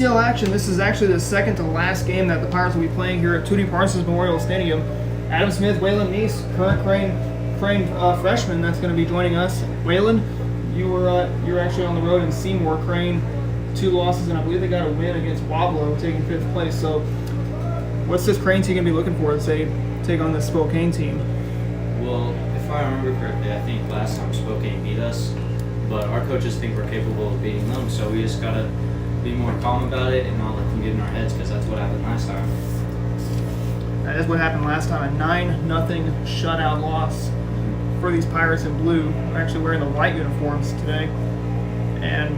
Action. This is actually the second to last game that the Pirates will be playing here at Tootie Parsons Memorial Stadium. Adam Smith, Waylon Neese, current Crane freshman, that's going to be joining us. Waylon, you were actually on the road in Seymour. Crane, 2 losses, and I believe they got a win against Wablo, taking 5th place. So, what's this Crane team going to be looking for as they take on this Spokane team? Well, if I remember correctly, I think last time Spokane beat us, but our coaches think we're capable of beating them, so we just got to be more calm about it and not let them get in our heads, because that's what happened last time. That is what happened last time, a 9-0 shutout loss for these Pirates in blue. They're actually wearing the white uniforms today. And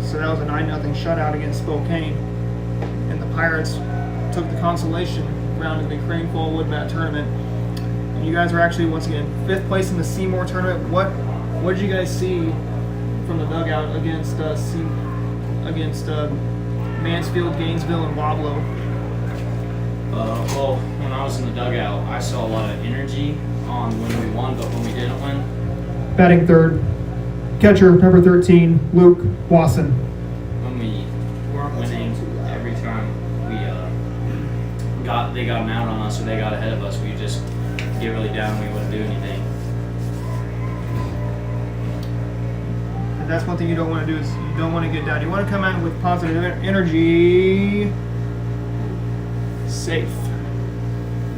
so that was a 9-0 shutout against Spokane. And the Pirates took the consolation round of the Crane Fall Woodbat tournament. And you guys are actually, once again, 5th place in the Seymour tournament. What did you guys see from the dugout against Mansfield, Gainesville, and Wablo? Well, when I was in the dugout, I saw a lot of energy on when we won, but when we didn't win. Batting third, catcher number 13, Luke Lawson. When we weren't winning, every time they got an out on us or they got ahead of us, we just get really down and we wouldn't do anything. And that's one thing you don't want to do, is you don't want to get down. You want to come out with positive energy. Safe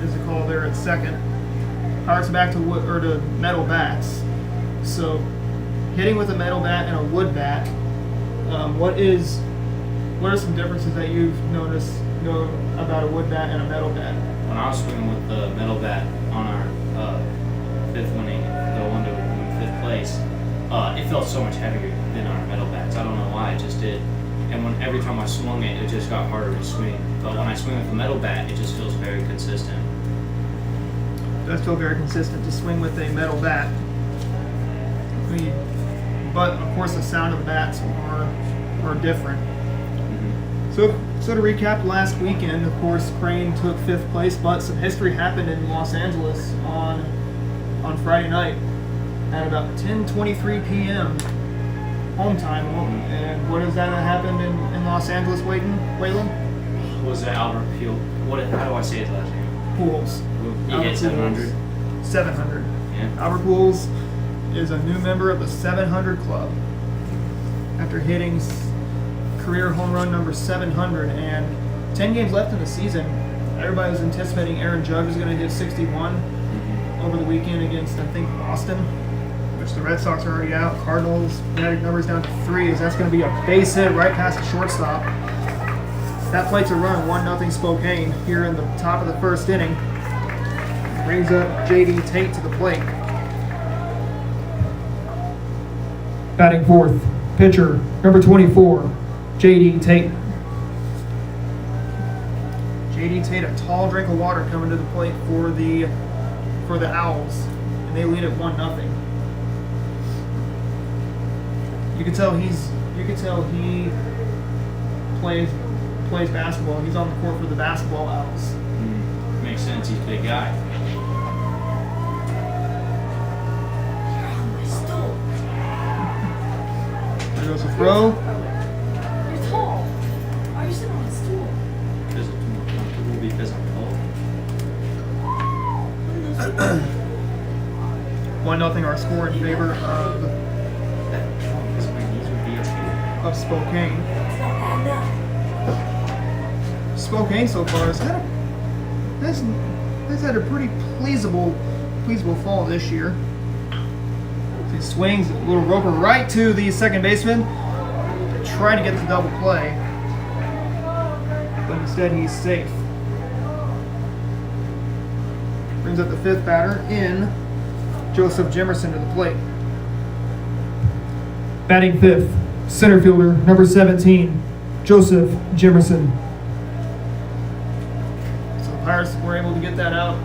is the call there at second. Pirates back to wood or to metal bats. So hitting with a metal bat and a wood bat. What are some differences that you've know about a wood bat and a metal bat? When I was swinging with the metal bat on our 5th winning, the one to win 5th place, it felt so much heavier than our metal bats. I don't know why, it just did. And every time I swung it, it just got harder to swing. But when I swing with a metal bat, it just feels very consistent. It does feel very consistent to swing with a metal bat. But of course, the sound of the bats are different. Mm-hmm. So to recap, last weekend, of course, Crane took 5th place, but some history happened in Los Angeles on Friday night at about 10:23 p.m. home time. And what is that happened in Los Angeles, Waylon? Was it Albert Peel? How do I say his last name? Pujols. He hit 700. 700. Yeah. Albert Pujols is a new member of the 700 club after hitting career home run number 700. And 10 games left in the season. Everybody was anticipating Aaron Judge was going to hit 61 over the weekend against, I think, Boston, which the Red Sox are already out. Cardinals magic numbers down to 3, as that's going to be a base hit right past the shortstop. That plates a run, 1-0 Spokane here in the top of the 1st inning. Brings up J.D. Tate to the plate. Batting 4th, pitcher number 24, J.D. Tate. J.D. Tate, a tall drink of water coming to the plate for the Owls, and they lead at 1-0. You can tell he plays basketball. He's on the court for the basketball Owls. Makes sense. He's a big guy. There goes a throw. You're tall. Why are you sitting on a stool? Because it's more comfortable, because I'm tall. 1-0 our score in favor of Spokane. Spokane so far has had a pretty pleasable fall this year. He swings a little roper right to the second baseman, trying to get the double play, but instead he's safe. Brings up the 5th batter in Joseph Jimerson to the plate. Batting 5th, center fielder number 17, Joseph Jimerson. So the Pirates were able to get that out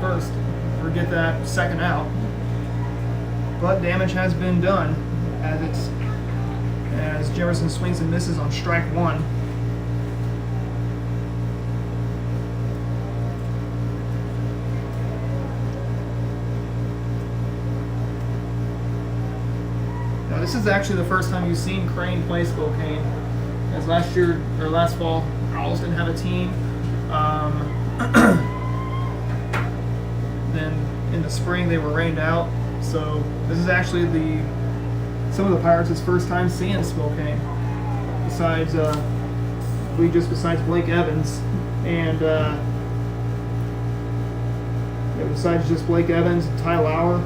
first, or get that second out. But damage has been done as Jimerson swings and misses on strike 1. Now this is actually the first time you've seen Crane play Spokane. as last year or last fall, Owls didn't have a team. Then in the spring they were rained out. So this is actually some of the Pirates' first time seeing Spokane. Besides besides Blake Evans and besides just Blake Evans, Ty Lauer,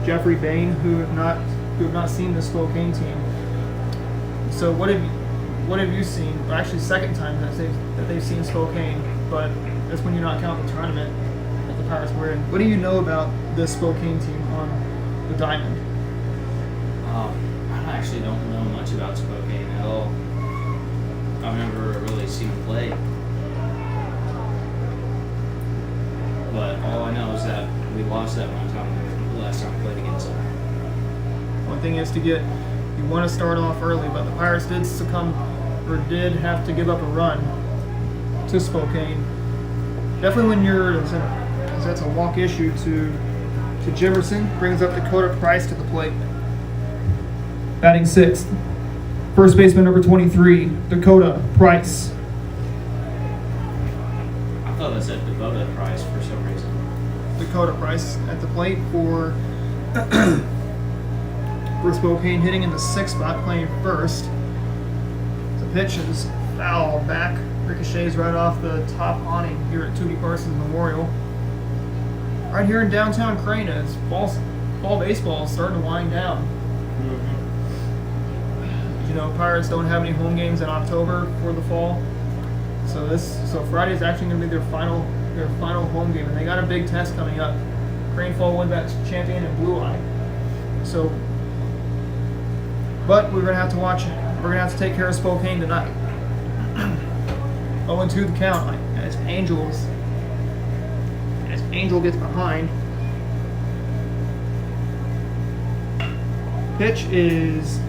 Jeffrey Bain, who have not seen the Spokane team. So what have you seen? Well, actually, second time that they've seen Spokane, but that's when you not count the tournament that the Pirates were in. What do you know about this Spokane team on the diamond? I actually don't know much about Spokane at all. I've never really seen them play. But all I know is that we lost that one time the last time we played against them. One thing is you want to start off early, but the Pirates did did have to give up a run to Spokane. Definitely when that's a walk issue to Jefferson, brings up Dakota Price to the plate. Batting sixth, first baseman number 23, Dakota Price. I thought that said Dakota Price for some reason. Dakota Price at the plate for Spokane, hitting in the sixth spot, playing first. The pitch is foul back, ricochets right off the top awning here at Tootie Parsons Memorial. Right here in downtown Crane, as fall baseball is starting to wind down. You know, Pirates don't have any home games in October for the fall, so Friday is actually going to be their final home game, and they got a big test coming up. Crane Fall Woodbats champion and Blue Eye. So, but we're gonna have to watch. We're gonna have to take care of Spokane tonight. 0-2 the count as Angel gets behind. Pitch is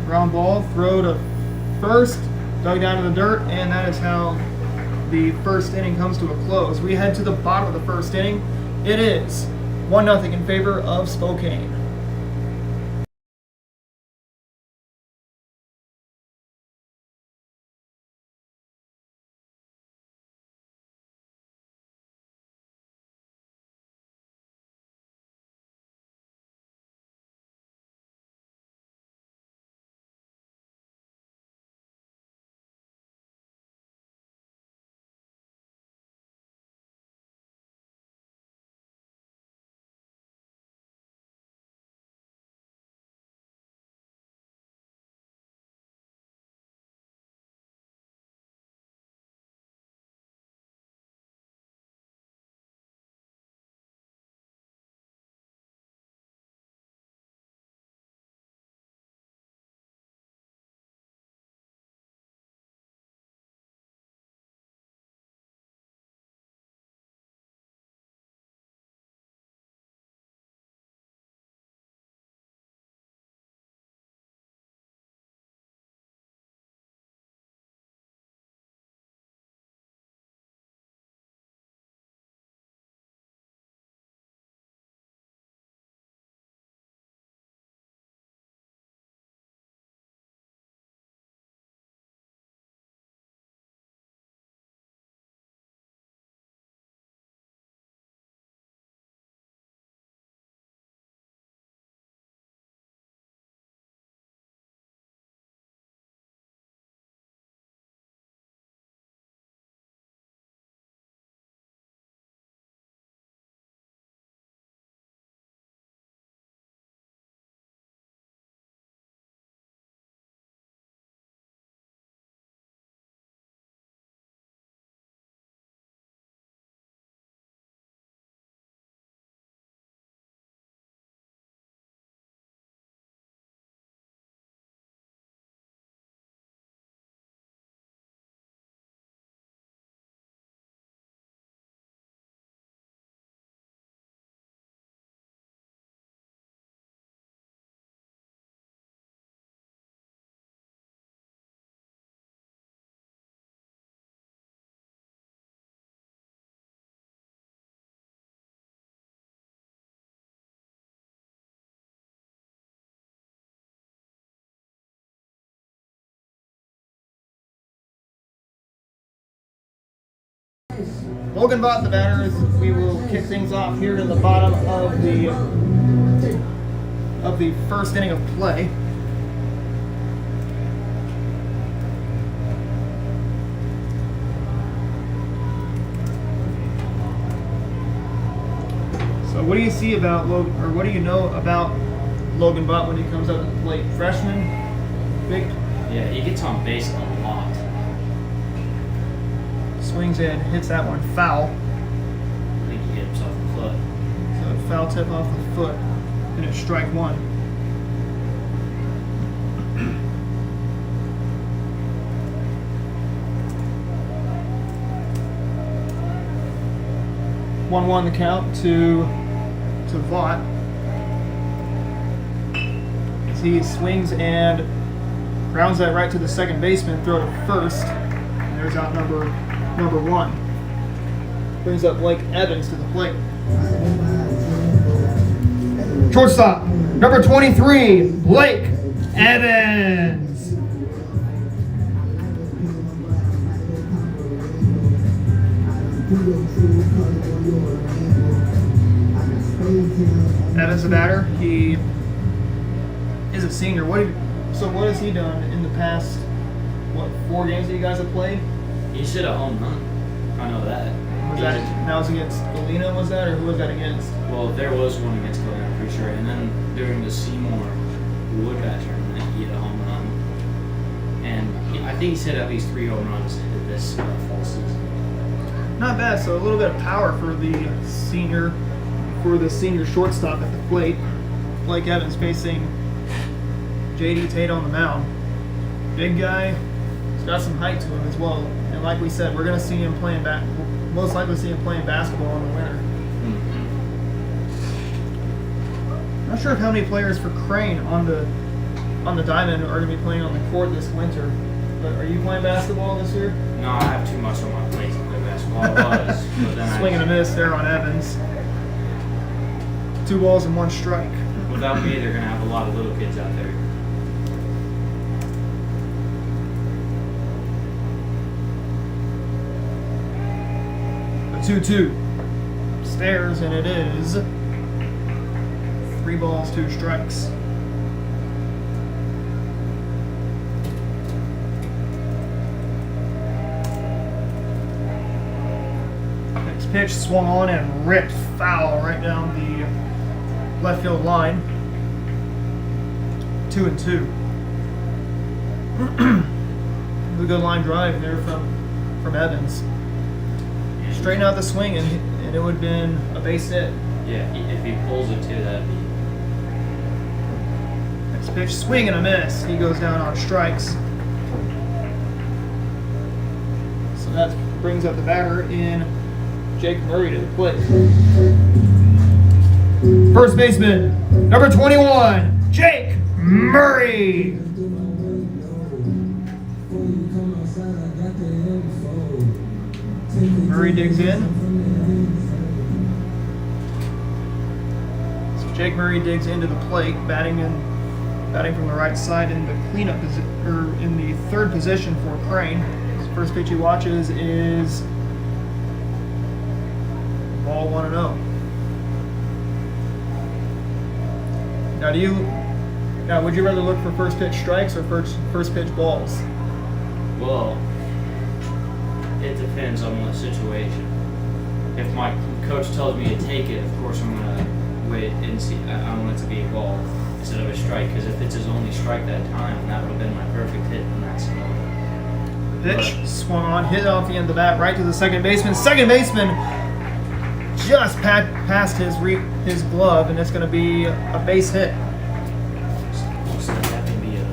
ground ball, throw to first, dug down to the dirt, and that is how the first inning comes to a close. We head to the bottom of the first inning. It is 1-0 in favor of Spokane. Logan Bott, the batter, as we will kick things off here in the bottom of the first inning of play. So what do you see about Logan, or what do you know about Logan Bott when he comes up to the plate? Freshman, big. Yeah, he gets on base a lot. Swings in, hits that one foul. I think he hit himself in the foot. So foul tip off the foot, and it's strike one. One the count to Vaught. As he swings and grounds that right to the second baseman, throw to first. And there's out number one. Brings up Blake Evans to the plate. Shortstop, number 23, Blake Evans. Evans the batter. He is a senior. So what has he done in the past, 4 games that you guys have played? He should have home run. I know that. That was against Galena, was that, or who was that against? Well, there was one against Galena, I'm pretty sure. And then during the Seymour Woodbat tournament, he hit a home run. And I think he's hit at least 3 home runs in this fall season. Not bad. So a little bit of power for the senior shortstop at the plate. Blake Evans facing JD Tate on the mound. Big guy. He's got some height to him as well. And like we said, we're going to see him playing most likely see him playing basketball in the winter. Mm-hmm. Not sure of how many players for Crane on the diamond are going to be playing on the court this winter. But are you playing basketball this year? No, I have too much on my plate to play basketball. I was, but then Swing and a miss there on Evans. 2 balls and 1 strike. Without me, they're going to have a lot of little kids out there. The 2-2. Stairs, and it is 3 balls, 2 strikes. Next pitch swung on and ripped foul right down the left field line. 2-2. A good line drive there from Evans. Straighten out the swing, and it would have been a base hit. Yeah, if he pulls it too, that'd be. Next pitch, swing and a miss. He goes down on strikes. So that brings up the batter in Jake Murray to the plate. First baseman, number 21, Jake Murray. Murray digs in. So Jake Murray digs into the plate, batting from the right side in the cleanup or in the third position for Crane. His first pitch he watches is ball 1-0. Now, would you rather look for first pitch strikes or first pitch balls? Well, it depends on the situation. If my coach tells me to take it, of course I'm going to wait and see. I want it to be a ball instead of a strike, because if it's his only strike that time, that would have been my perfect hit in that scenario. Pitch swung on, hit off the end of the bat, right to the second baseman. Second baseman just past his glove, and it's going to be a base hit. So that can be a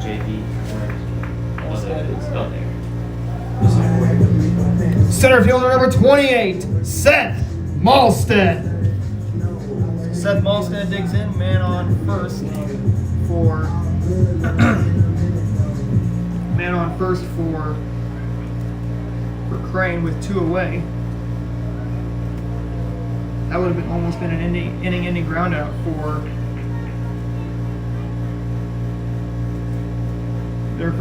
JV. Center fielder number 28, Seth Malstead. Seth Malstead digs in, man on first for Crane with 2 away. That would have almost been an inning-ending groundout for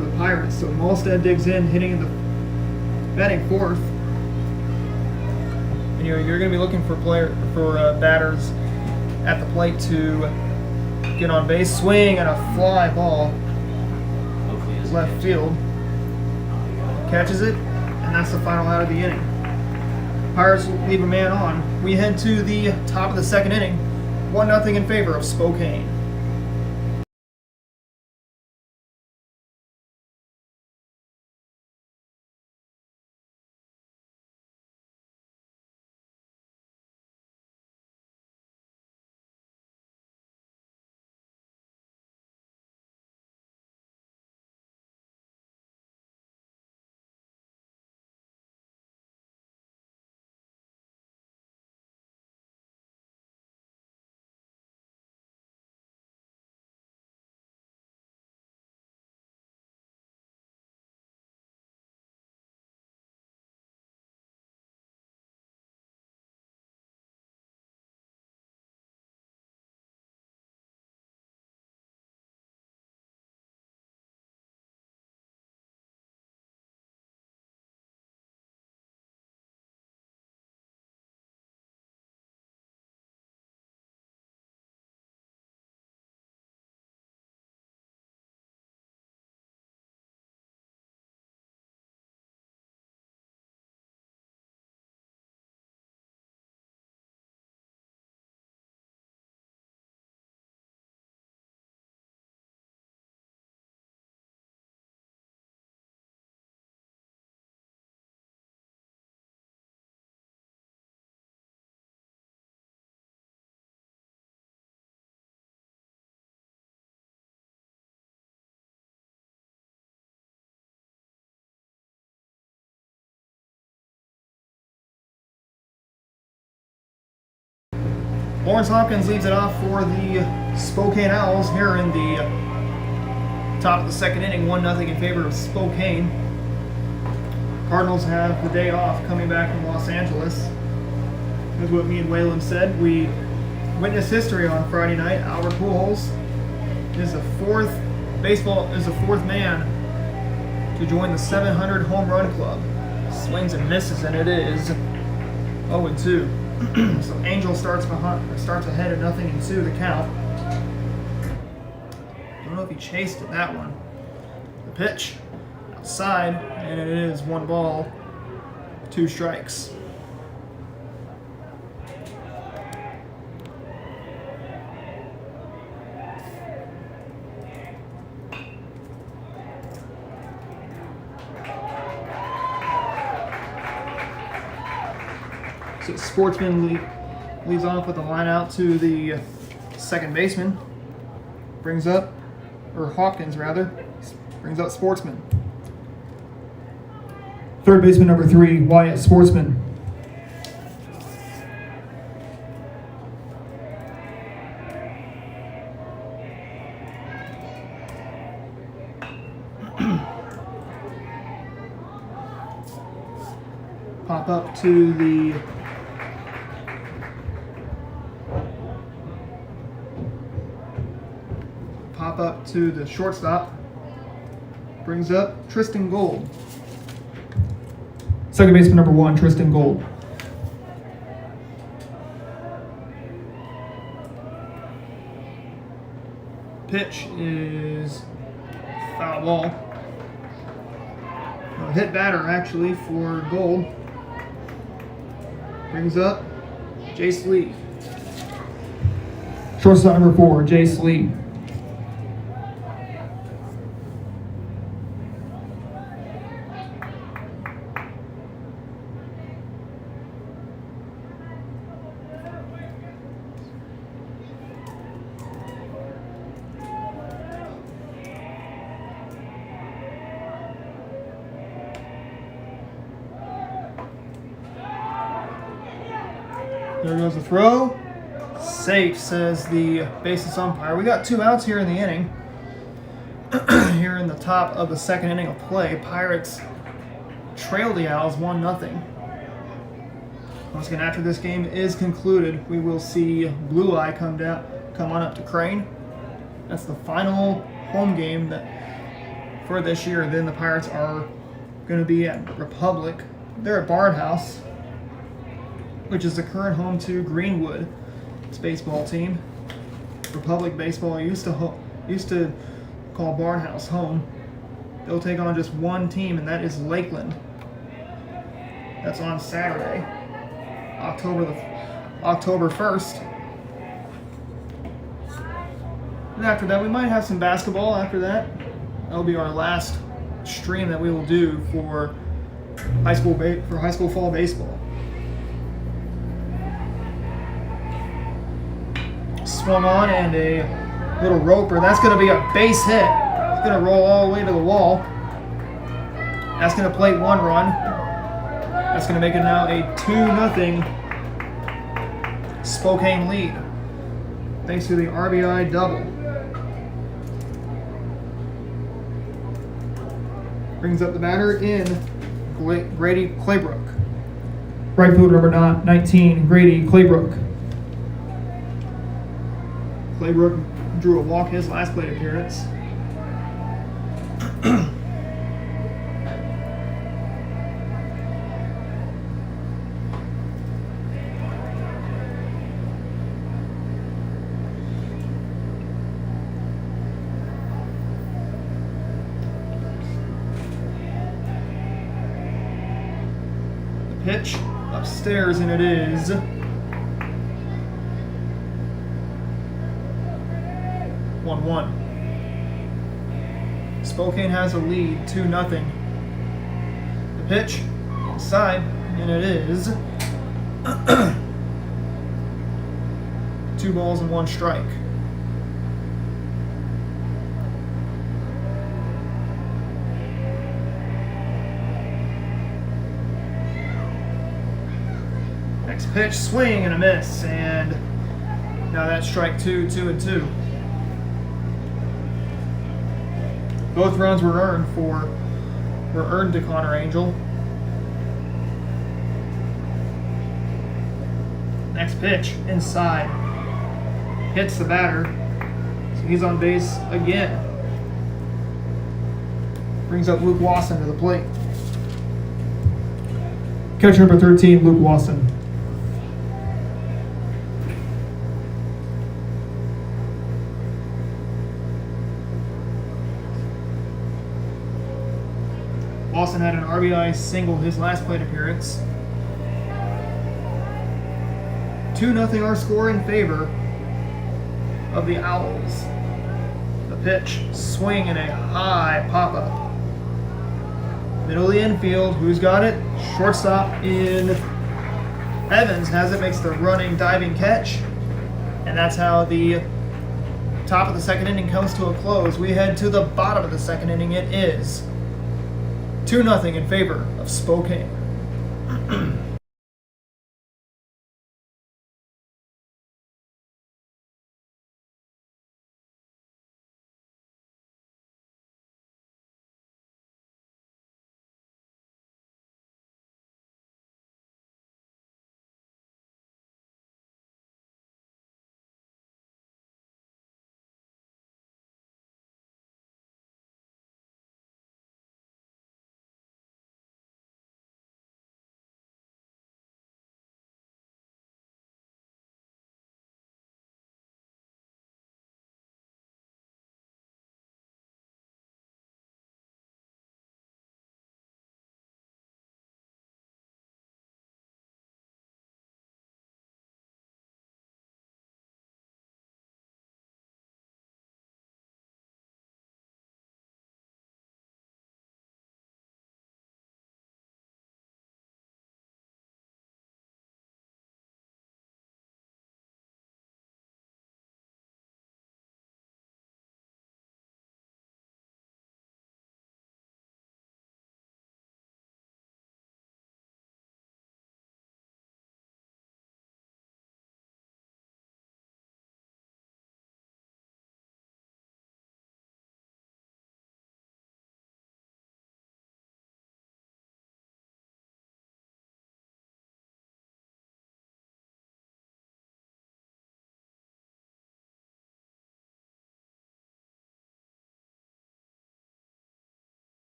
the Pirates. So Malstead digs in, batting fourth. And you're going to be looking for batters at the plate to get on base, swing, and a fly ball Hopefully it's left field. Catches it, and that's the final out of the inning. Pirates leave a man on. We head to the top of the second inning, 1-0 in favor of Spokane. Lawrence Hopkins leads it off for the Spokane Owls here in the top of the second inning, 1-0 in favor of Spokane. Cardinals have the day off coming back from Los Angeles. That's what me and Waylon said. We witnessed history on Friday night. Albert Pujols is the fourth man to join the 700 home run club. Swings and misses, and it is 0-2. So Angel starts ahead at 0-2 the count. Don't know if he chased it, that one. The pitch outside, and it is 1 ball, 2 strikes. So Sportsman leads off with a line out to the second baseman. Hopkins brings up Sportsman. Third baseman number 3, Wyatt Sportsman. Pop up to the shortstop. Brings up Tristan Gold. Second baseman number 1, Tristan Gold. Pitch is foul ball. A hit batter actually for Gold. Brings up Jace Lee. Shortstop number 4, Jace Lee. There goes the throw. Safe, says the baseless umpire. We got 2 outs here in the inning. Here in the top of the second inning of play, Pirates trail the Owls 1-0. Once again, after this game is concluded, we will see Blue Eye come on up to Crane. That's the final home game for this year. Then the Pirates are going to be at Republic. They're at Barnhouse. which is the current home to Greenwood. It's baseball team. Republic Baseball used to call Barnhouse home. They'll take on just one team, and that is Lakeland. That's on Saturday, October 1st. And after that, we might have some basketball. After that, that'll be our last stream that we will do for high school fall baseball. Swung on and a little roper. That's going to be a base hit. It's going to roll all the way to the wall. That's going to plate one run. That's going to make it now a 2-0 Spokane lead, thanks to the RBI double. Brings up the batter in Grady Claybrook. Right fielder number 19, Grady Claybrook. Claybrook drew a walk his last plate appearance. Pitch upstairs, and it is 1-1. Spokane has a lead, 2-0. The pitch inside, and it is 2 balls and 1 strike. Next pitch, swing and a miss, and now that's strike 2, 2-2. Both runs were earned to Connor Angel. Next pitch, inside, hits the batter, so he's on base again. Brings up Luke Lawson to the plate. Catcher number 13, Luke Lawson. Lawson had an RBI single his last plate appearance. 2-0 our score in favor of the Owls. The pitch, swing and a high pop-up. Middle of the infield, who's got it? Shortstop in Evans has it, makes the running, diving catch. And that's how the top of the second inning comes to a close. We head to the bottom of the second inning. It is 2-0 in favor of Spokane.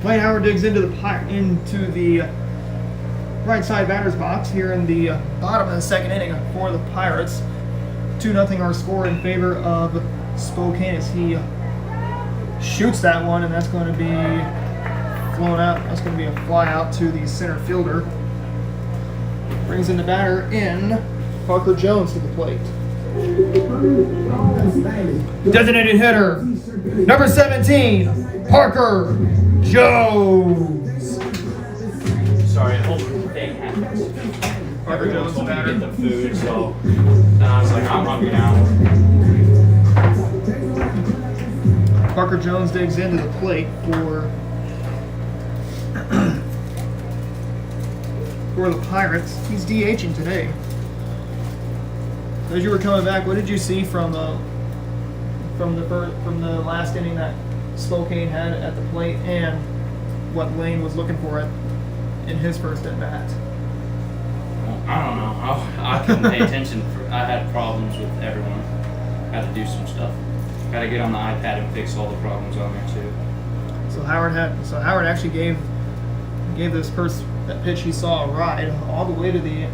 Wayne Howard digs into the right side batter's box here in the bottom of the second inning for the Pirates. 2-0 our score in favor of Spokane as he shoots that one, and that's going to be flown out. That's going to be a fly out to the center fielder. Brings in the batter in Parker Jones to the plate. Designated hitter, number 17, Parker Jones. Sorry, whole thing happens. Parker Jones, told me to batter. get the food, so then I was like, I'm hungry now. Parker Jones digs into the plate for the Pirates. He's DHing today. As you were coming back, what did you see from the last inning that Spokane had at the plate, and what Lane was looking for in his first at bat? Well, I don't know. I couldn't pay attention. I had problems with everyone. Had to do some stuff. Got to get on the iPad and fix all the problems on there too. So Howard actually gave that pitch he saw a ride all the way to the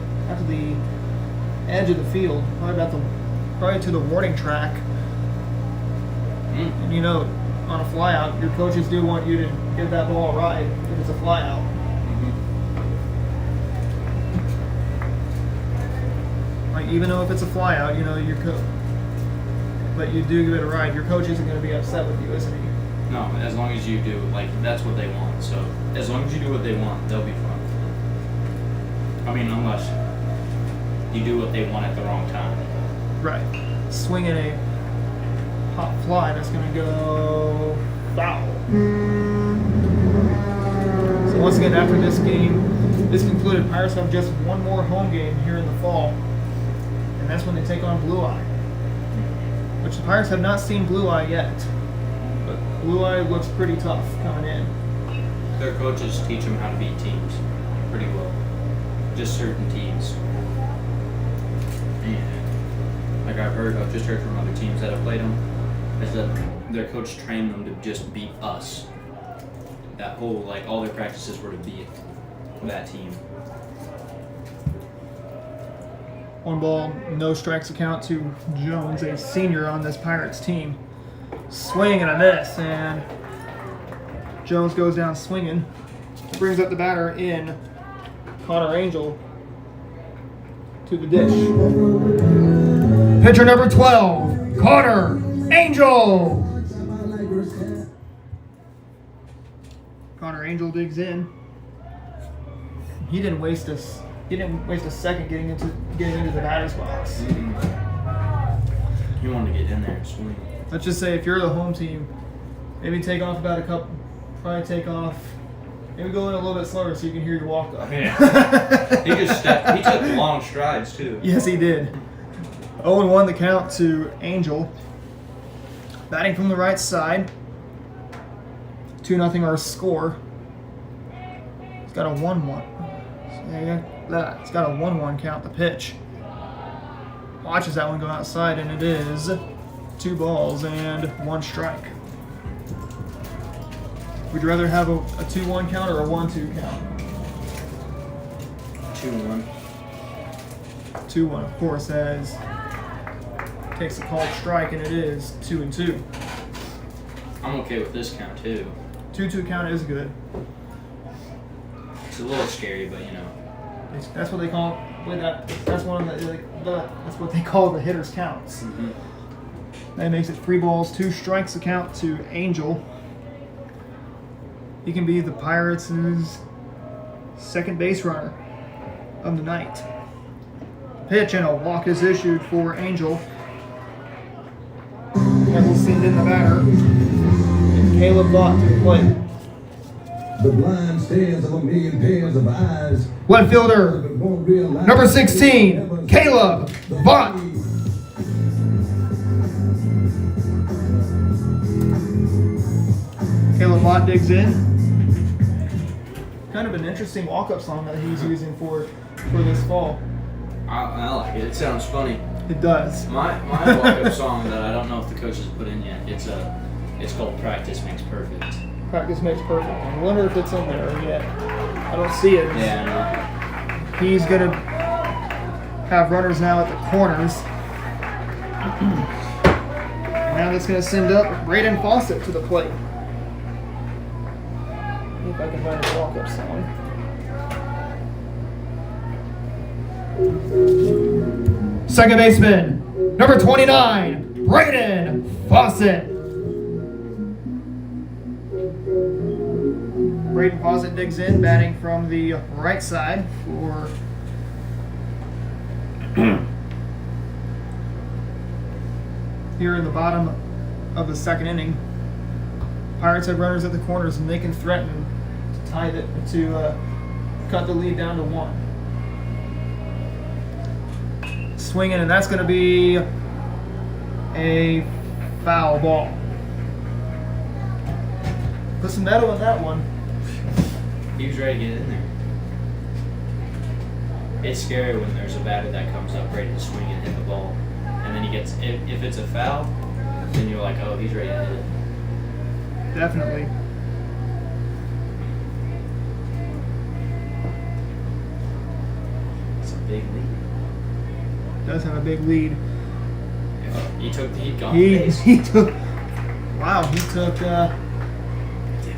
edge of the field, probably to the warning track. And you know, on a flyout, your coaches do want you to give that ball a ride if it's a flyout. Like, even though if it's a flyout, you know but you do give it a ride, your coach isn't going to be upset with you, isn't he? No, as long as you do, like, that's what they want. So as long as you do what they want, they'll be fine. I mean, unless you do what they want at the wrong time. Right. Swinging a hot fly that's going to go foul. So once again, after this game is concluded, Pirates have just one more home game here in the fall, and that's when they take on Blue Eye. Which the Pirates have not seen Blue Eye yet, but Blue Eye looks pretty tough coming in. Their coaches teach them how to beat teams pretty well. Just certain teams. And like I've just heard from other teams that have played them, is that their coach trained them to just beat us. That whole, like, all their practices were to beat that team. 1 ball, no strikes account to Jones, a senior on this Pirates team. Swing and a miss, and Jones goes down swinging. Brings up the batter in Connor Angel to the dish. Pitcher number 12, Connor Angel. Connor Angel digs in. He didn't waste a second getting into the batter's box. You want to get in there and swing. Let's just say if you're the home team, maybe take off maybe go in a little bit slower so you can hear your walk up. Yeah. He took long strides too. Yes, he did. 0-1 the count to Angel. Batting from the right side. 2-0 our score. He's got a 1-1. It's got a 1-1 count the pitch. Watches that one go outside, and it is 2 balls and 1 strike. Would you rather have a 2-1 count or a 1-2 count? 2-1. 2-1, of course, as takes a called strike, and it is 2-2. I'm okay with this count too. 2-2 count is good. It's a little scary, but you know. That's what they call that's what they call the hitter's counts. That makes it 3 balls, 2 strikes account to Angel. He can be the Pirates' second base runner of the night. Pitch and a walk is issued for Angel. That will send in the batter. And Caleb Vaught to the plate. The blind stares of a million pairs of eyes. Left fielder, number 16, Caleb Vaught. Caleb Vaught digs in. Kind of an interesting walk-up song that he's using for this fall. I like it. It sounds funny. It does. My walk-up song that I don't know if the coaches have put in yet. It's called "Practice Makes Perfect." Practice makes perfect. I wonder if it's in there yet. I don't see it. Yeah. He's going to have runners now at the corners. Now that's going to send up Braden Fawcett to the plate. See if I can find his walk-up song. Second baseman, number 29, Braden Fawcett. Braden Fawcett digs in, batting from the right side for here in the bottom of the second inning. Pirates have runners at the corners and they can threaten to tie it to cut the lead down to 1. Swinging, and that's going to be a foul ball. Put some metal in that one. He was ready to get in there. It's scary when there's a batter that comes up ready to swing and hit the ball, and then he gets. If it's a foul, then you're like, oh, he's ready to hit it. Definitely. It's a big lead. Does have a big lead. He took the heat gone. He took. Wow, he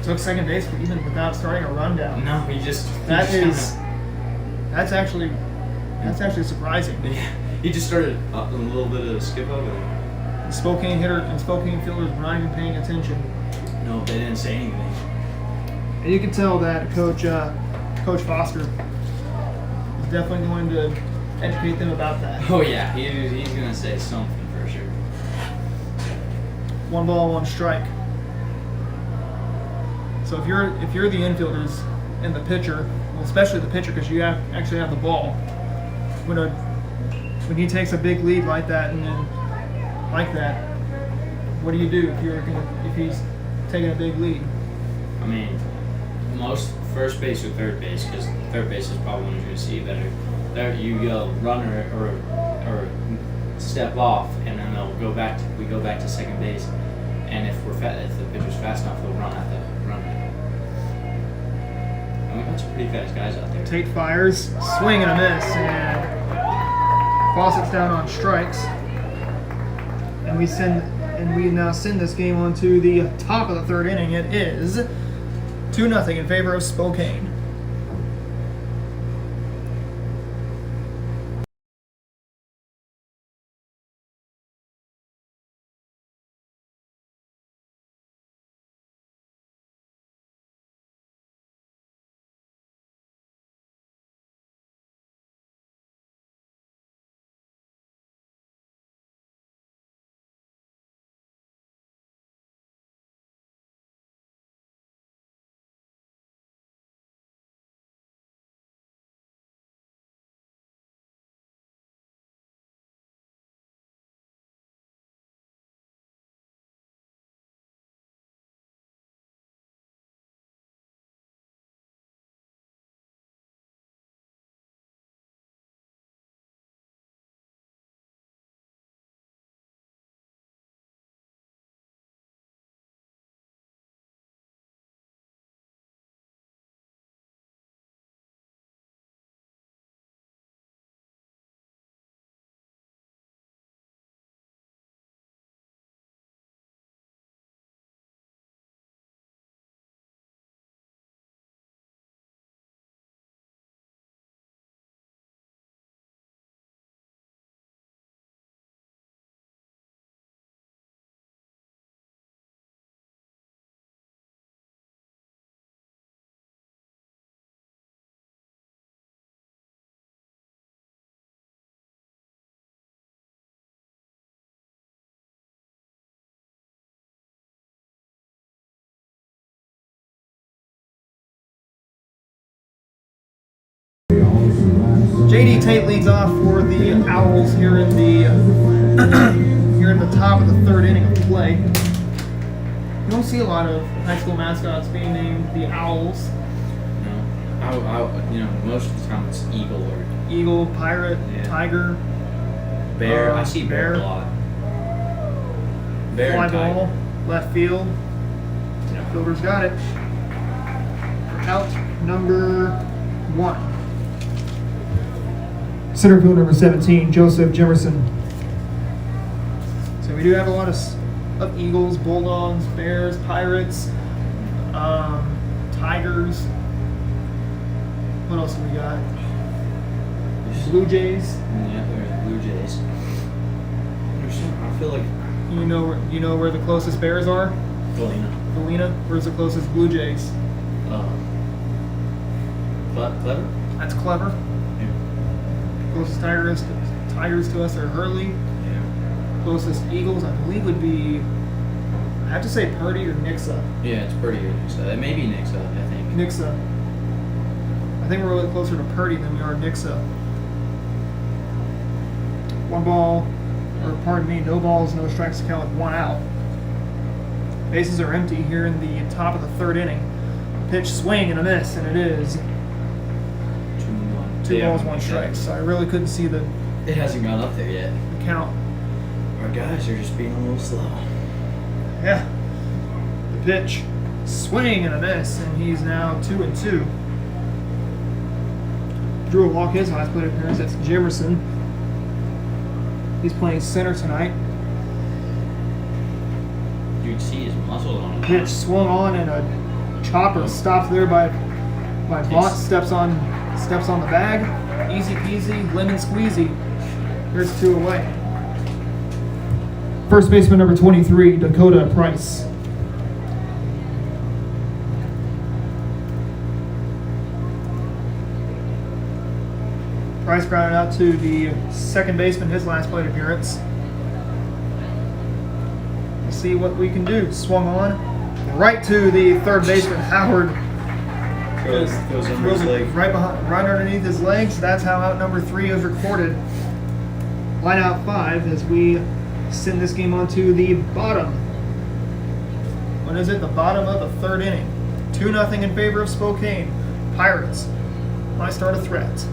took second base even without starting a rundown. No, he just. That's actually surprising. Yeah, he just started a little bit of a skip over there. The Spokane hitter and Spokane fielders were not even paying attention. No, they didn't say anything. And you can tell that Coach Foster is definitely going to educate them about that. Oh yeah, he's gonna say something for sure. 1 ball, 1 strike. So if you're the infielders and the pitcher, well, especially the pitcher because you actually have the ball, when he takes a big lead like that and then like that, what do you do if he's taking a big lead? I mean, most first base or third base, because third base is probably when you're going to see better. There you go, runner or step off, and then we go back to second base. And if the pitcher's fast enough, they'll run at the runner. And we got some pretty fast guys out there. Tate fires, swing and a miss, and Fawcett's down on strikes. And we now send this game on to the top of the third inning. It is 2-0 in favor of Spokane. JD Tate leads off for the Owls here in the top of the third inning of play. You don't see a lot of high school mascots being named the Owls. No, most of the time it's eagle or Eagle, pirate, Yeah. tiger, bear. I see bear a lot. Bear fly and tiger. ball, left field. Fielder's got it. Out number 1. Center field number 17, Joseph Jimerson. So we do have a lot of Eagles, Bulldogs, Bears, Pirates, Tigers. What else do we got? Blue Jays. Yeah, there's Blue Jays. I feel like You know where the closest Bears are? Galena. Where's the closest Blue Jays? Clever. That's Clever. Yeah. Closest Tigers to us are Hurley. Yeah. Closest Eagles, I believe, would be, I have to say Purdy or Nixa. Yeah, it's pretty good. So it may be Nixa, I think. Nixa. I think we're a little closer to Purdy than we are Nixa. No balls, no strikes to count with 1 out. Bases are empty here in the top of the 3rd inning. Pitch, swing and a miss, and it is 2 balls, 1 strike. So I really couldn't see the It hasn't gone up there yet. count. Our guys are just being a little slow. Yeah. The pitch, swing and a miss, and he's now 2-2. Drew a walk his last plate appearance. That's Jimerson. He's playing center tonight. You can see his muscles on him. Pitch swung on and a chopper stopped there by Vaught. Steps on the bag. Easy peasy, lemon squeezy. Here's 2 away. First baseman number 23, Dakota Price. Price grounded out to the second baseman, his last plate appearance. We'll see what we can do. Swung on, right to the third baseman, Howard. Goes under his leg. Right underneath his legs. That's how out number 3 is recorded. Line out 5 as we send this game on to the bottom. What is it? The bottom of the 3rd inning. 2-0 in favor of Spokane. Pirates. My start a threat.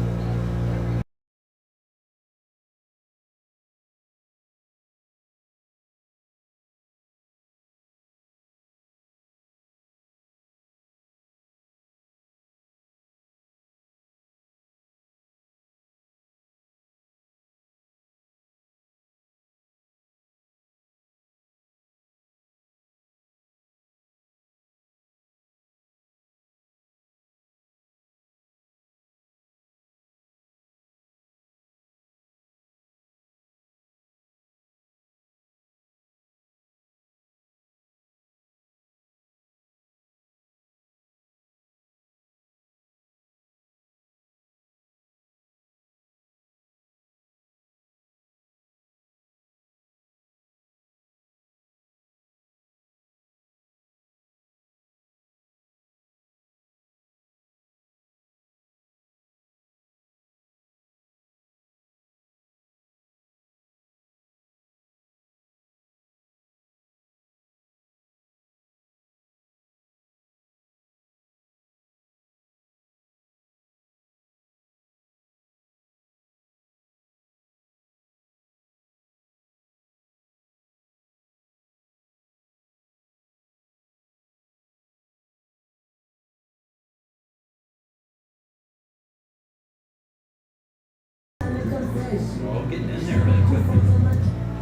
Well, getting in there really quickly.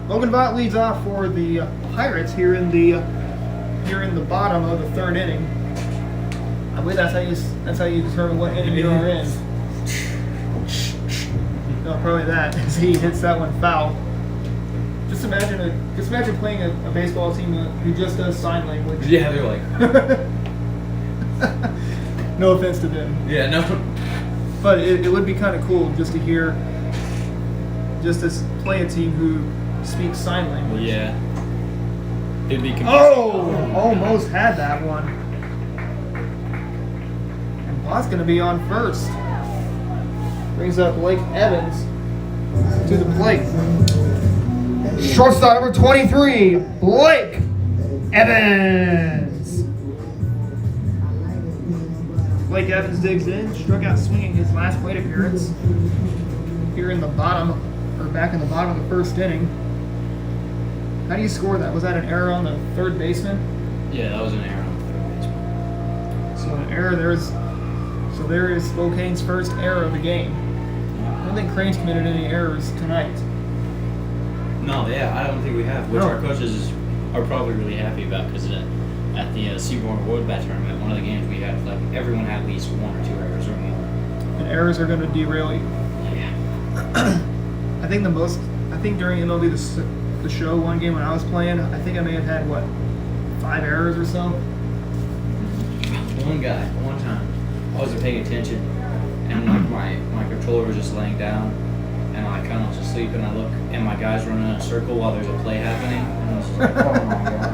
Logan Vaught leads off for the Pirates here in the bottom of the 3rd inning. I believe that's how you determine what inning you are in. No, probably that, as he hits that one foul. Just imagine playing a baseball team who just does sign language. Yeah, they're like. No offense to them. Yeah, no. But it would be kind of cool just to play a team who speaks sign language. Yeah. It'd be confusing. Oh! Almost had that one. And Vaught's going to be on first. Brings up Blake Evans to the plate. Shortstop number 23, Blake Evans. Blake Evans digs in, struck out swinging his last plate appearance here in the bottom, or back in the bottom of the 1st inning. How do you score that? Was that an error on the 3rd baseman? Yeah, that was an error on the 3rd So an error there is Spokane's first error of the game. I don't think Crane's committed any errors tonight. No, yeah, I don't think we have, which No. our coaches are probably really happy about because at the Seaborn Wood Bat tournament, one of the games we had, like everyone had at least 1 or 2 errors or more. And errors are going to derail you. Yeah. I think during MLB the show one game when I was playing, I think I may have had 5 errors or so. One guy, one time, I wasn't paying attention, and like my controller was just laying down, and I kind of was asleep, and I look, and my guy's running in a circle while there's a play happening, and I was just like, oh my god.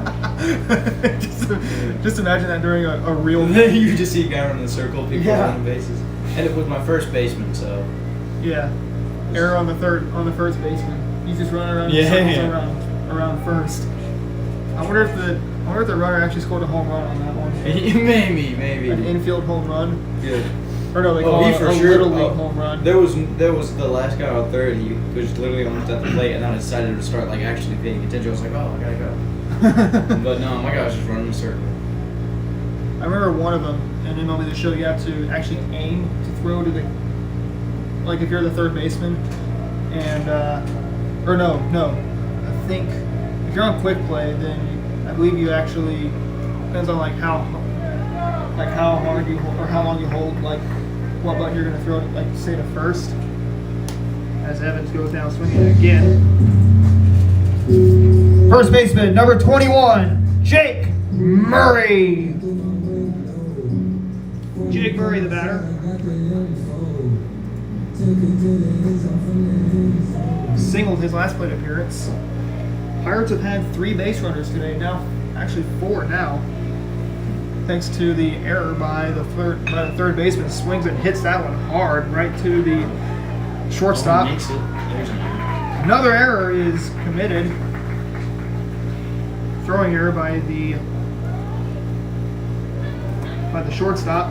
just imagine that during a real You just see a guy running in a circle, people Yeah. running bases, and it was my first baseman, so. Yeah. Error on the first baseman. He's just running around in Yeah. circles around first. I wonder if the runner actually scored a home run on that one. Maybe. An infield home run. Yeah. Or no, they call it a little league home run. There was the last guy on third. He was literally almost at the plate, and then I decided to start like actually paying attention. I was like, oh, I gotta go. But no, my guy was just running a circle. I remember one of them in MLB The Show. You have to actually aim to throw to the, like if you're the third baseman, and or no. I think if you're on quick play, then I believe you actually depends on how hard you hold, or how long you hold, like what button you're gonna throw, like say to first. As Evans goes down swinging again. First baseman number 21, Jake Murray. Jake Murray, the batter. Singled his last plate appearance. Pirates have had 3 base runners today. Now, actually 4 now, thanks to the error by the third baseman. Swings and hits that one hard right to the shortstop. Makes it. There's an error. Another error is committed. Throwing error by the shortstop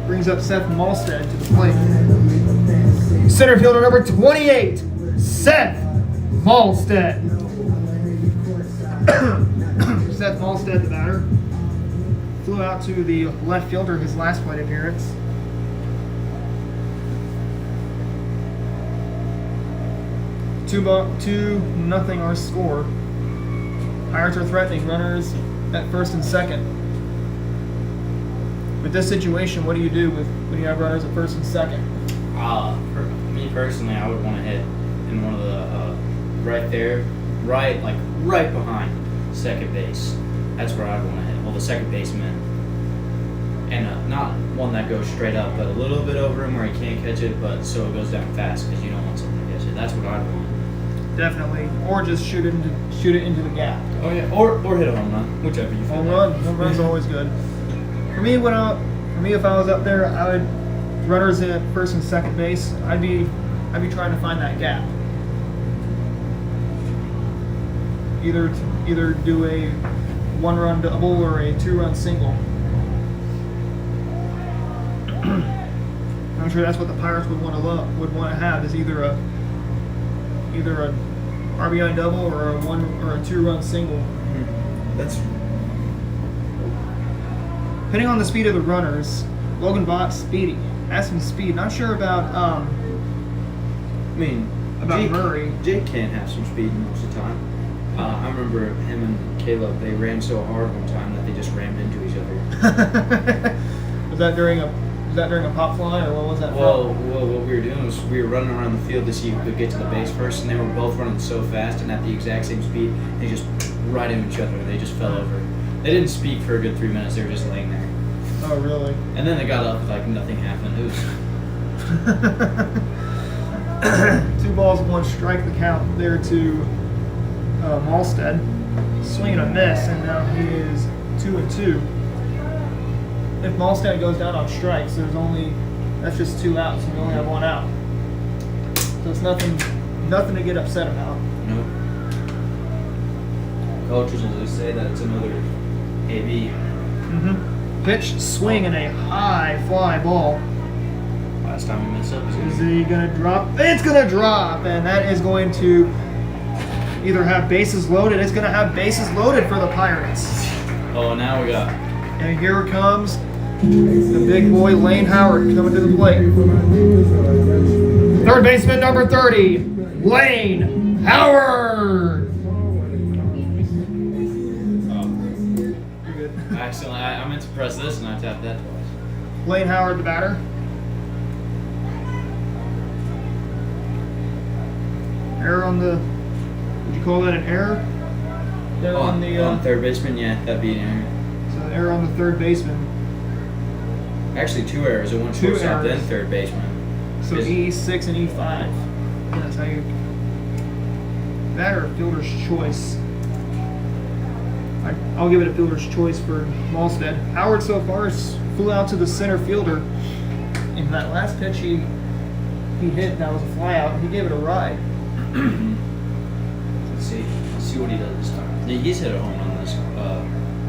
brings up Seth Malstead to the plate. Center fielder number 28, Seth Malstead. Seth Malstead, the batter, flew out to the left fielder his last plate appearance. Two nothing our score. Pirates are threatening runners at first and second. With this situation, what do you do when you have runners at first and second? For me personally, I would want to hit in one of the right there, right behind second base. That's where I'd want to hit. Well, the second baseman, and not one that goes straight up, but a little bit over him where he can't catch it, but so it goes down fast because you don't want someone to catch it. That's what I'd want. Definitely, or just shoot it into the gap. Oh yeah, or hit a home run, whichever you feel. Home run's always good. For me, if I was up there, I would runners at first and second base. I'd be trying to find that gap. Either do a 1-run double or a 2-run single. I'm sure that's what the Pirates would want to have is either a RBI double or a 2-run single. That's Depending on the speed of the runners, Logan Bott's speedy. Has some speed. Not sure about Murray. Jake can have some speed most of the time. I remember him and Caleb. They ran so hard one time that they just rammed into each other. Was that during a pop fly or what was that? Well, what we were doing was we were running around the field to see who could get to the base first, and they were both running so fast and at the exact same speed. They just right into each other. They just fell over. They didn't speak for a good 3 minutes. They were just laying there. Oh, really? And then they got up like nothing happened. It was 2 balls, 1 strike the count there to Malstead. Swing and a miss, and now he is 2-2. If Malstead goes down on strikes, that's just 2 outs, and you only have 1 out. So it's nothing to get upset about. nope. Coaches will just say that it's another AB. Pitch, swing, and a high fly ball. Last time we messed up Is he gonna drop? It's gonna drop, and that is going to either have bases loaded. It's gonna have bases loaded for the Pirates. Oh, now we got. And here comes The big boy Lane Howard coming to the plate. Third baseman number 30, Lane Howard. You're good. Accidentally, I meant to press this and I tapped that twice. Lane Howard, the batter. Error on the. Would you call that an error? There on the. On third baseman, yeah, that'd be an error. So an error on the third baseman. Actually, 2 errors. It went Two shortstop, then errors. third baseman. So Is- E6 and E5. That's how you. That or a fielder's choice. I'll give it a fielder's choice for Malstead. Howard so far flew out to the center fielder. In that last pitch he hit, that was a flyout. He gave it a ride. Let's see what he does this time. Yeah, he's hit a home run this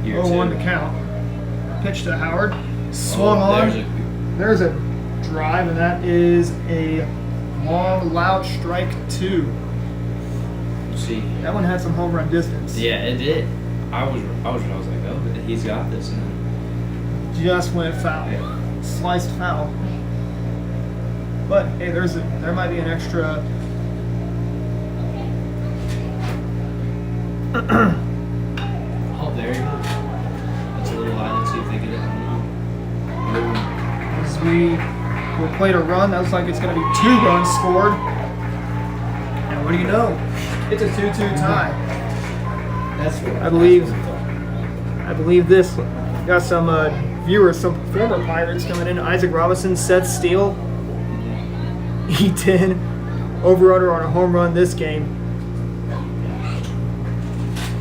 year 0-1 too. to count. Pitch to Howard. Swung on. There's a drive, and that is a long, loud strike 2. Let's see. That one had some home run distance. Yeah, it did. I was like, oh, he's got this, and then Just went foul. Sliced foul. But hey, there might be an extra. oh, there you go. That's a little high. Let's see if they get it. I don't know. As we will play to run, that looks like it's going to be 2 runs scored. And what do you know? It's a 2-2 tie. That's what I believe this got some viewers, some former Pirates coming in. Isaac Robinson, Seth Steele, E10, over/under on a home run this game.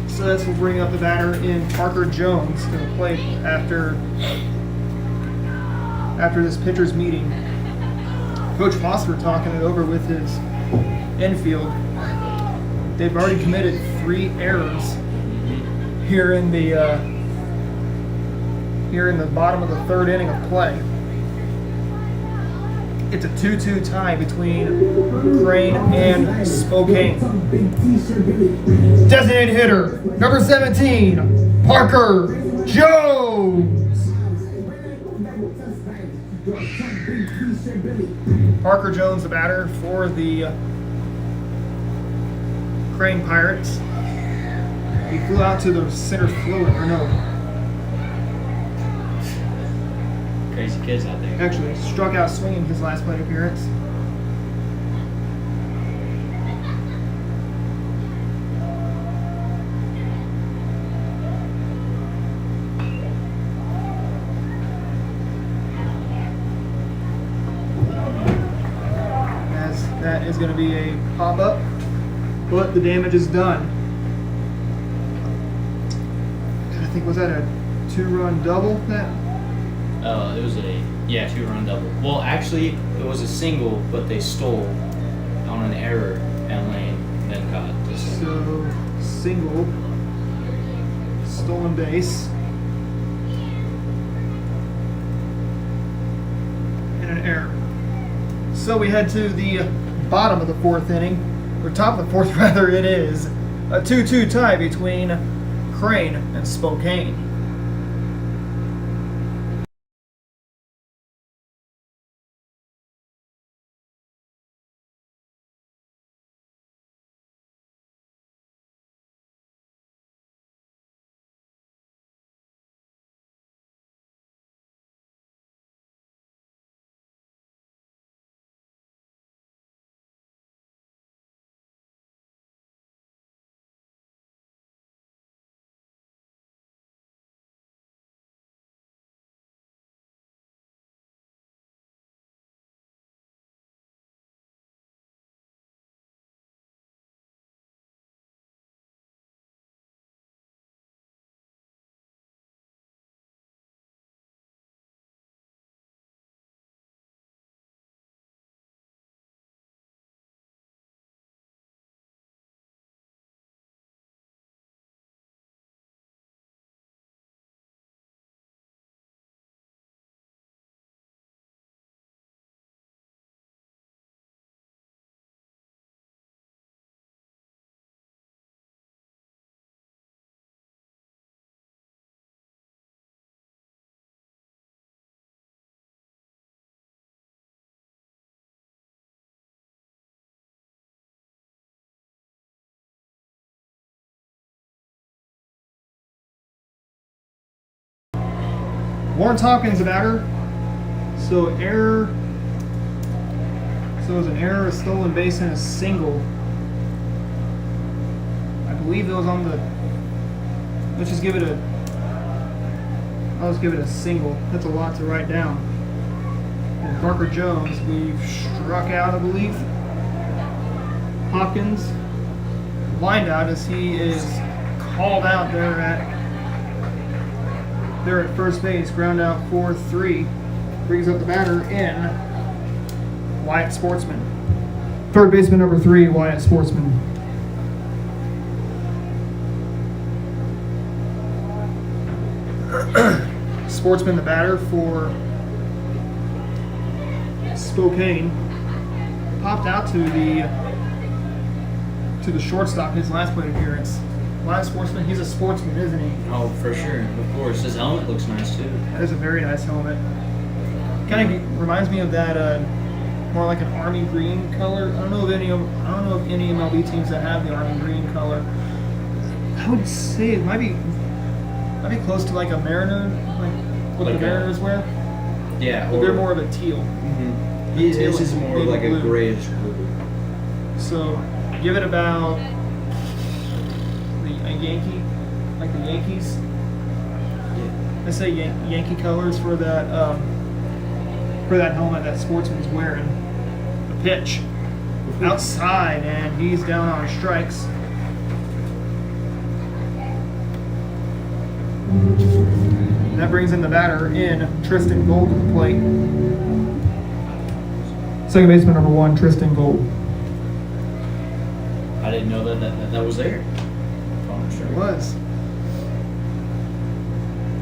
So this will bring up the batter in Parker Jones to the plate after this pitcher's meeting. Coach Foster talking it over with his infield. They've already committed 3 errors here in the bottom of the 3rd inning of play. It's a 2-2 tie between Crane and Spokane. Designated hitter, number 17, Parker Jones. Parker Jones, the batter for the Crane Pirates. He flew out to the center field, or no, Crazy kids out there. actually struck out swinging his last plate appearance. As that is going to be a pop-up, but the damage is done. I think, was that a 2-run double? That It was a 2-run double. Well, actually, it was a single, but they stole on an error, and Lane then got this. so single, stolen base, and an error. So we head to the bottom of the 4th inning, or top of the 4th rather. It is a 2-2 tie between Crane and Spokane. Lawrence Hopkins, the batter. So error. So it was an error, a stolen base, and a single. I believe it was on the. Let's just give it a. I'll just give it a single. That's a lot to write down. And Parker Jones, we've struck out, I believe. Hopkins lined out as he is called out there at first base. Ground out 4-3. Brings up the batter in Wyatt Sportsman. Third baseman number 3, Wyatt Sportsman. Sportsman, the batter for Spokane, popped out to the shortstop in his last plate appearance. Wyatt Sportsman, he's a sportsman, isn't he? Oh, for sure. Of course. His helmet looks nice too. That is a very nice helmet. Kind of reminds me of that more like an army green color. I don't know of any MLB teams that have the army green color. I would say it might be close to like a Mariner, like what Like the a- Mariners wear. Yeah. But they're more of a teal. Mm-hmm. Teal His is and more navy like a blue. grayish blue. So give it about a Yankee, like the Yankees. Let's say Yankee colors for that helmet that Sportsman's wearing. The pitch outside, and he's down on strikes. And that brings in the batter in Tristan Gold to the plate. Second baseman number 1, Tristan Gold. I didn't know that was there. Oh, sure. It was.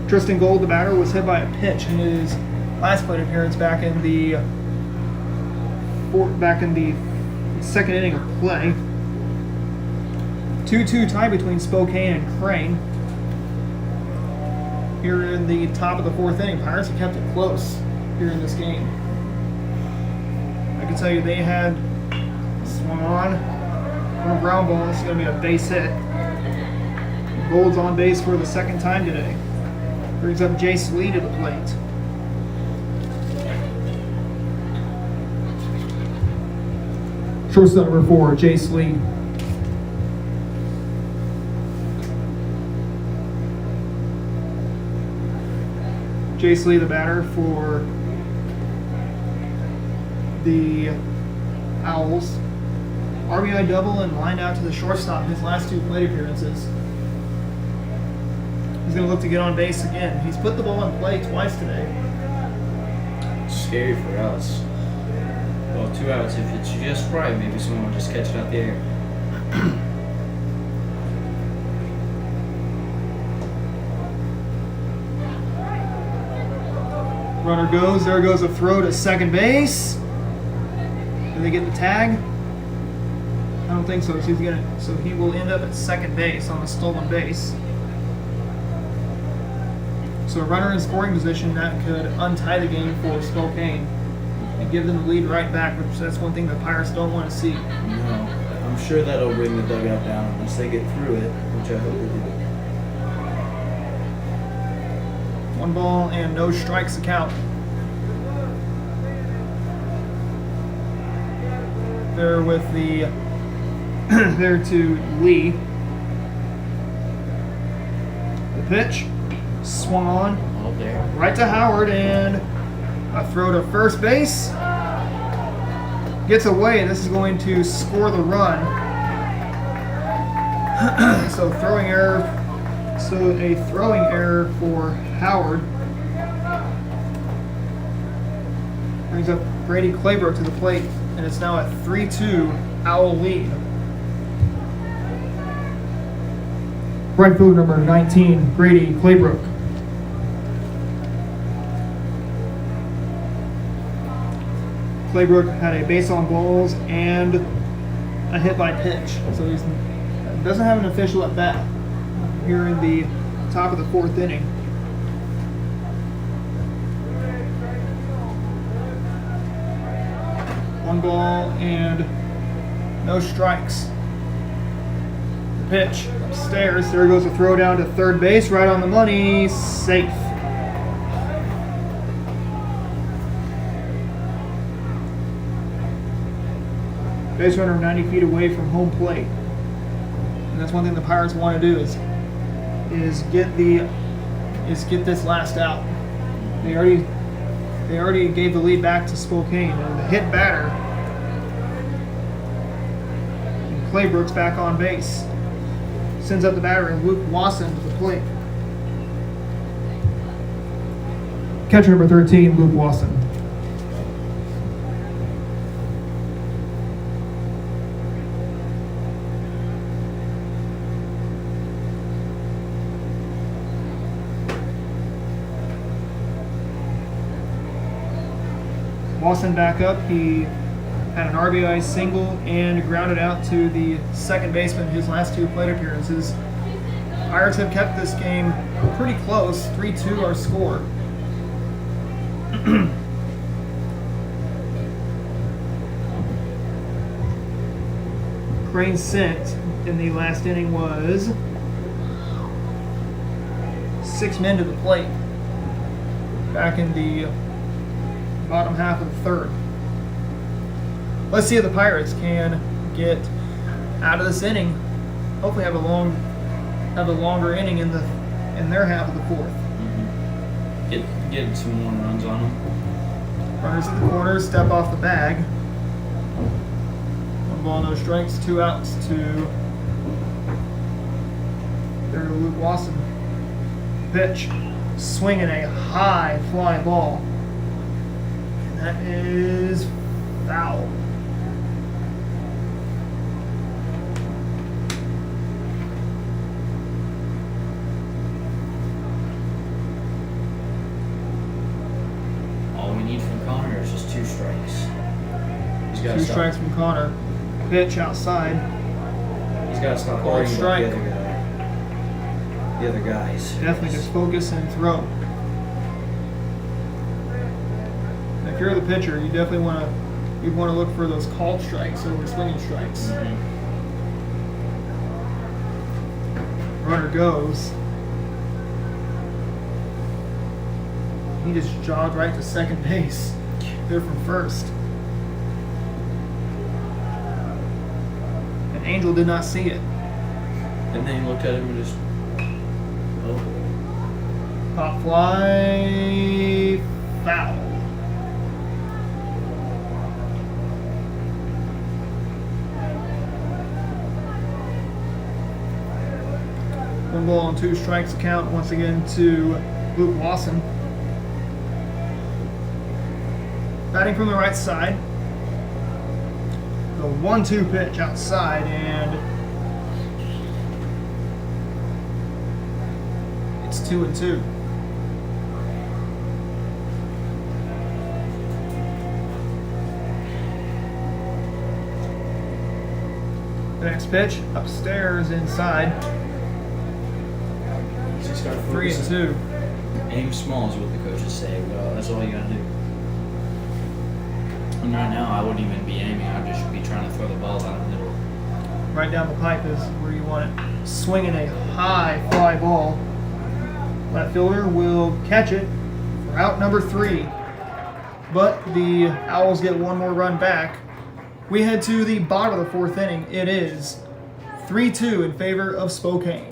Tristan Gold, the batter, was hit by a pitch in his last plate appearance back in the second inning of play. 2-2 tie between Spokane and Crane. Here in the top of the 4th inning, Pirates have kept it close here in this game. I can tell you they had swung on a ground ball. This is going to be a base hit. Gold's on base for the second time today. Brings up Jace Lee to the plate. Shortstop number 4, Jace Lee. Jace Lee, the batter for the Owls. RBI double and lined out to the shortstop in his last 2 plate appearances. He's going to look to get on base again. He's put the ball in play twice today. Scary for us. Well, 2 outs. If it's just right, maybe someone will just catch it out the air. Runner goes. There goes a throw to second base. Did they get the tag? I don't think so. So he will end up at second base on a stolen base. So a runner in scoring position that could untie the game for Spokane and give them the lead right back, which that's one thing the Pirates don't want to see. No, I'm sure that'll bring the dugout down unless they get through it, which I hope they do. 1 ball and no strikes to count. There with the there to Lee. The pitch swung on Oh, there. right to Howard, and a throw to first base. Gets away. This is going to score the run. So throwing error. So a throwing error for Howard. Brings up Grady Claybrook to the plate, and it's now a 3-2 Owl lead. Right fielder number 19, Grady Claybrook. Claybrook had a base on balls and a hit by pitch, so he doesn't have an official at bat here in the top of the 4th inning. One ball and no strikes. The pitch upstairs. There goes a throw down to third base, right on the money. Safe. Base runner 90 feet away from home plate. And that's one thing the Pirates want to do is get this last out. They already gave the lead back to Spokane, and the hit batter. And Claybrook's back on base. Sends up the batter and Luke Lawson to the plate. Catcher number 13, Luke Lawson. Lawson back up. He had an RBI single and grounded out to the second baseman his last two plate appearances. Pirates have kept this game pretty close. 3-2 our score. Crane sent in the last inning was 6 men to the plate. Back in the bottom half of the third. Let's see if the Pirates can get out of this inning. Hopefully have a longer inning in their half of the fourth. Get some more runs on them. Runners at the corner, step off the bag. 1 ball, no strikes, 2 outs to Luke Lawson. Pitch, swinging a high fly ball. And that is foul. All we need from Connor is just 2 strikes. He's got 2 to stop. strikes from Connor. Pitch outside. He's got to stop Called worrying about strike. the other guys. Definitely just focus and throw. And if you're the pitcher, you definitely want to look for those called strikes over swinging strikes. Runner goes. He just jogged right to second base. There from first. And Angel did not see it. And then he looked at him and just, oh. Pop fly, foul. One ball and 2 strikes account once again to Luke Lawson. Batting from the right side. The 1-2 pitch outside, and it's 2-2. The next pitch upstairs inside. Just gotta 3-2. Aim small is what the coaches say. Well, that's all you gotta do. And right now, I wouldn't even be aiming. I'd just be trying to throw the balls out of the middle. Right down the pipe is where you want it. Swinging a high fly ball. Left fielder will catch it for out number 3. But the Owls get one more run back. We head to the bottom of the 4th inning. It is 3-2 in favor of Spokane.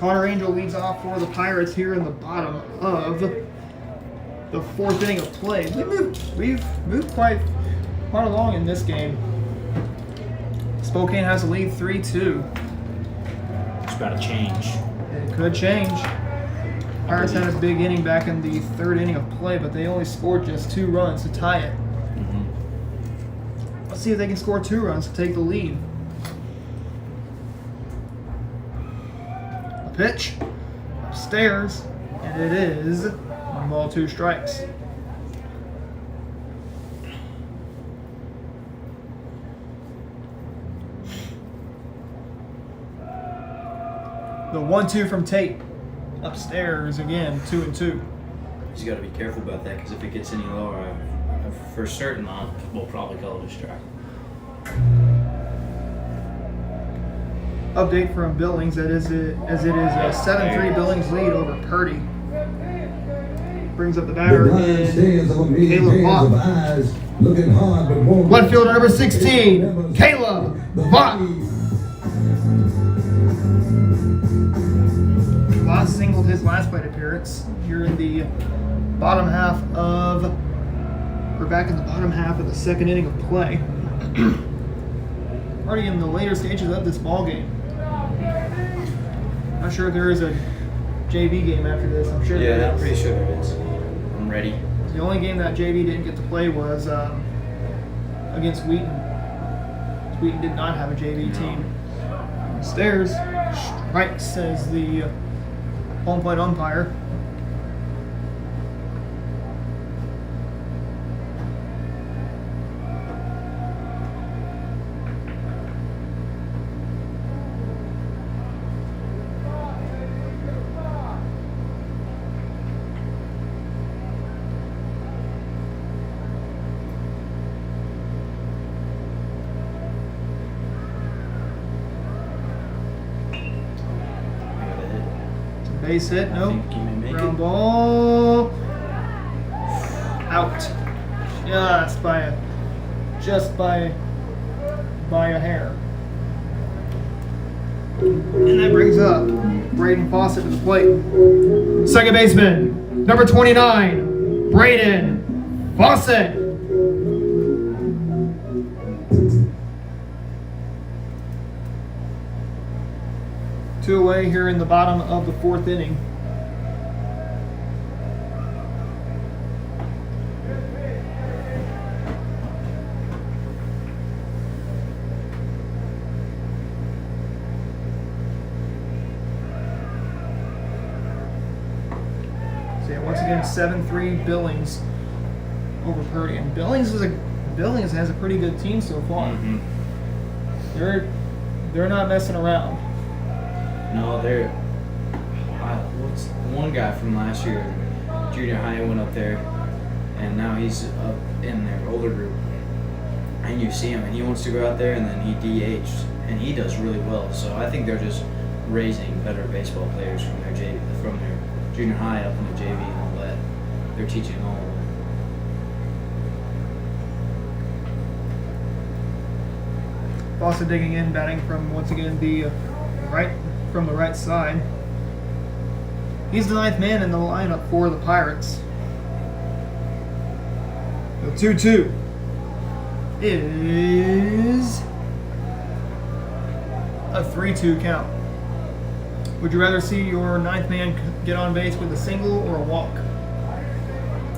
Connor Angel leads off for the Pirates here in the bottom of the fourth inning of play. We've moved quite along in this game. Spokane has a lead 3-2. It's about to change. It could change. Pirates had a big inning back in the third inning of play, but they only scored just 2 runs to tie it. Let's see if they can score 2 runs to take the lead. A pitch upstairs, and it is 1 ball, 2 strikes. The 1-2 from Tate. Upstairs again, 2-2. He's got to be careful about that because if it gets any lower, for certain, we'll probably call it a strike. Update from Billings as it is a 7-3 Billings lead over Purdy. Brings up the The batter blind in stands of a million Caleb pairs of Vaught. eyes, looking hard but won't. Left fielder number 16, Caleb Vaught. Vaught singled his last plate appearance here in the bottom half of, we're back in the bottom half of the second inning of play. Already in the later stages of this ball game. Not sure if there is a JV game after this. I'm sure there Yeah, I'm is. pretty sure there is. I'm ready. The only game that JV didn't get to play was against Wheaton. Wheaton did not have a JV team. Stairs, strike, says the home plate umpire. Base hit, I nope. think you may make Ground it. ball. Out. Just by a hair. And that brings up Braden Fawcett to the plate. Second baseman, number 29, Braden Fawcett. Two away here in the bottom of the fourth inning. So yeah, once again, 7-3 Billings over Purdy. And Billings has a pretty good team so far. Mhm. They're not messing around. No, they're. What's one guy from last year? Junior high went up there, and now he's up in their older group. And you see him, and he wants to go out there, and then he DH'd, and he does really well. So I think they're just raising better baseball players from their junior high up in the JV and all that. They're teaching all of them. Fawcett digging in, batting from once again the from the right side. He's the 9th man in the lineup for the Pirates. The 2-2 is a 3-2 count. Would you rather see your 9th man get on base with a single or a walk?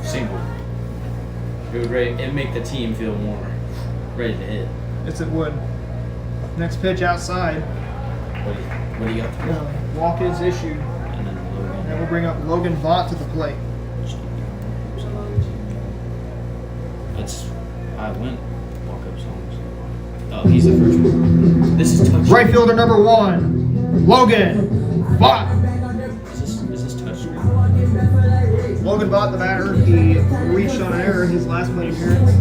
Single. It'd make the team feel more ready to hit. Yes, it would. Next pitch outside. What do you got? Walk is issued. And then Logan. And we'll bring up Logan Vaught to the plate. I went walk-up songs. Oh, he's the first one. This is touch. Right fielder number 1, Logan Vaught. Is this touch screen? Logan Vaught, the batter, he reached on an error in his last plate appearance.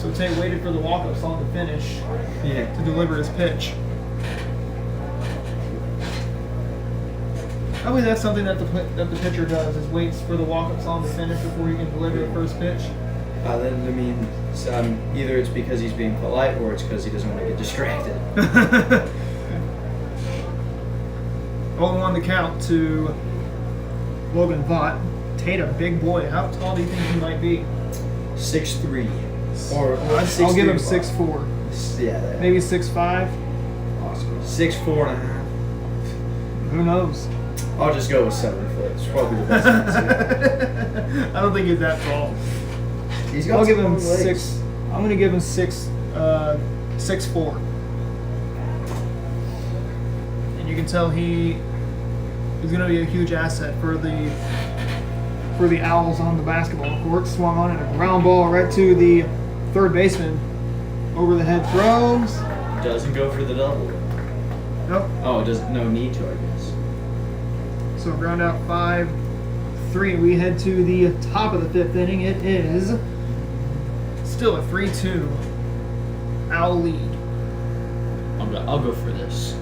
So Tate waited for the walk-up song to finish to deliver his pitch. I believe that's something that the pitcher does, is waits for the walk-up song to finish before he can deliver the first pitch. Then, I mean, either it's because he's being polite or it's because he doesn't want to get distracted. 0-1 the count to Logan Vaught. Tate, a big boy. How tall do you think he might be? 6'3". Or I'll give him 6'4". Yeah, that. Maybe 6'5". Awesome. 6'4.5". Who knows? I'll just go with 7 foot. It's probably the best answer. I don't think he's that tall. He's got I'll give him long legs. 6. I'm gonna give him 6'4". And you can tell he is gonna be a huge asset for the Owls on the basketball court. Swung on it, a ground ball right to the third baseman. Over the head throws. Doesn't go for the double. Nope. Oh, it doesn't. No need to, I guess. So ground out 5-3. We head to the top of the 5th inning. It is still a 3-2 Owl lead. I'll go for this.